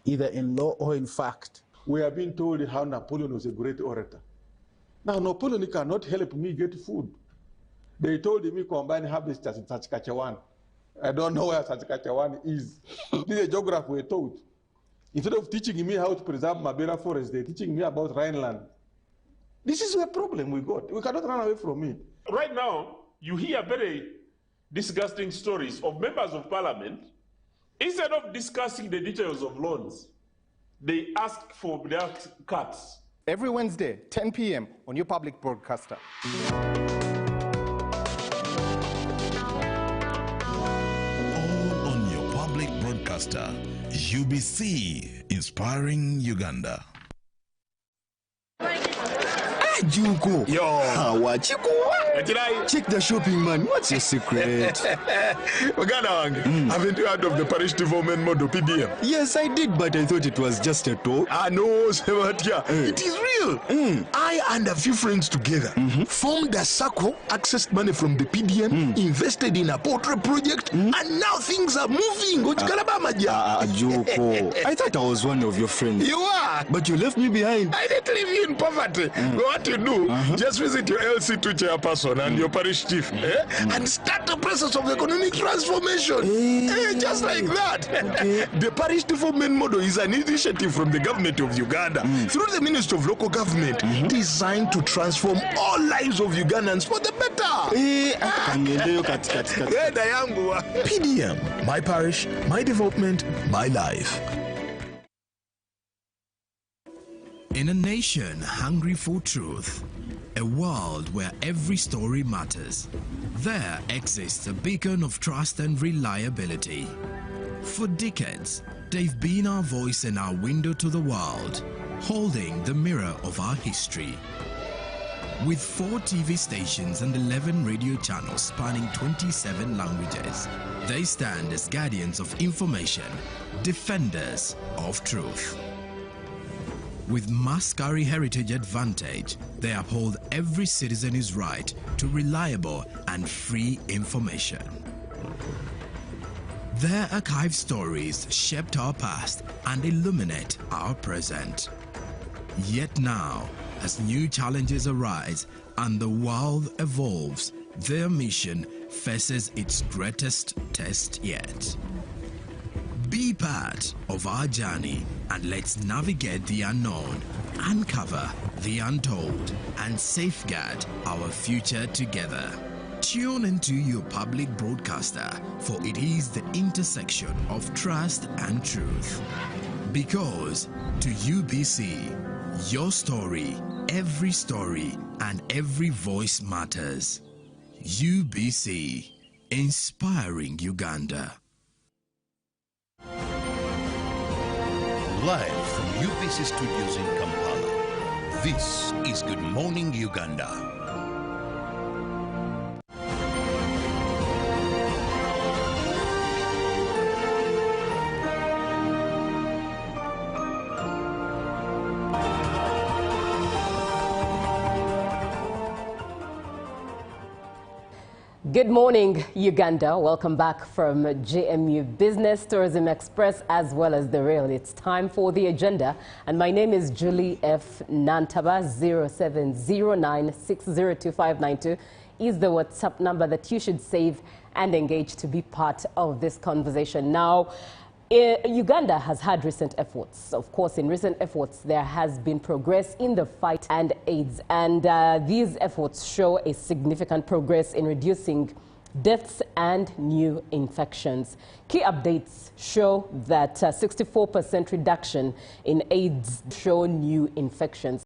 either in law or in fact. We have been told how Napoleon was a great orator. Now, Napoleon cannot help me get food. They told me combine harvesters in Saskatchewan. I don't know where Saskatchewan is. This is a geography we're taught. Instead of teaching me how to preserve Mabera forest, they're teaching me about Rhineland. This is a problem we got. We cannot run away from it. Right now, you hear very disgusting stories of members of parliament. Instead of discussing the details of loans, they ask for their cuts. Every Wednesday, 10 p.m. on your public broadcaster. Broadcaster, UBC, inspiring Uganda. Juko. Yo. Check the shopping, man. What's your secret? Haven't you heard of the parish development model, PDM? Yes, I did, but I thought it was just a talk. No, it is real. I and a few friends together formed a circle, accessed money from the PDM, invested in a portrait project, and now things are moving. Juko. I thought I was one of your friends. You are. But you left me behind. I didn't leave you in poverty. What you do, just visit your LC2 chairperson and your parish chief and start the process of economic transformation. Just like that. The parish development model is an initiative from the government of Uganda through the Ministry of Local Government designed to transform all lives of Ugandans for the better. PDM, my parish, my development, my life. In a nation hungry for truth, a world where every story matters, there exists a beacon of trust and reliability. For decades, they've been our voice and our window to the world, holding the mirror of our history. With 4 TV stations and 11 radio channels spanning 27 languages, they stand as guardians of information, defenders of truth. With Mascari Heritage Advantage, they uphold every citizen's right to reliable and free information. Their archived stories shaped our past and illuminate our present. Yet now, as new challenges arise and the world evolves, their mission faces its greatest test yet. Be part of our journey and let's navigate the unknown, uncover the untold, and safeguard our future together. Tune into your public broadcaster, for it is the intersection of trust and truth. Because to UBC, your story, and every voice matters. UBC, inspiring Uganda. Live from UBC Studios in Kampala, this is Good Morning Uganda. Good morning, Uganda. Welcome back from JMU Business Tourism Express as well as The Rail. It's time for the agenda, and my name is Julie F. Nantaba. 0709602592 is the WhatsApp number that you should save and engage to be part of this conversation. Now, Uganda has had recent efforts. Of course, in recent efforts, there has been progress in the fight and AIDS. And these efforts show a significant progress in reducing deaths and new infections. Key updates show that 64% reduction in AIDS show new infections.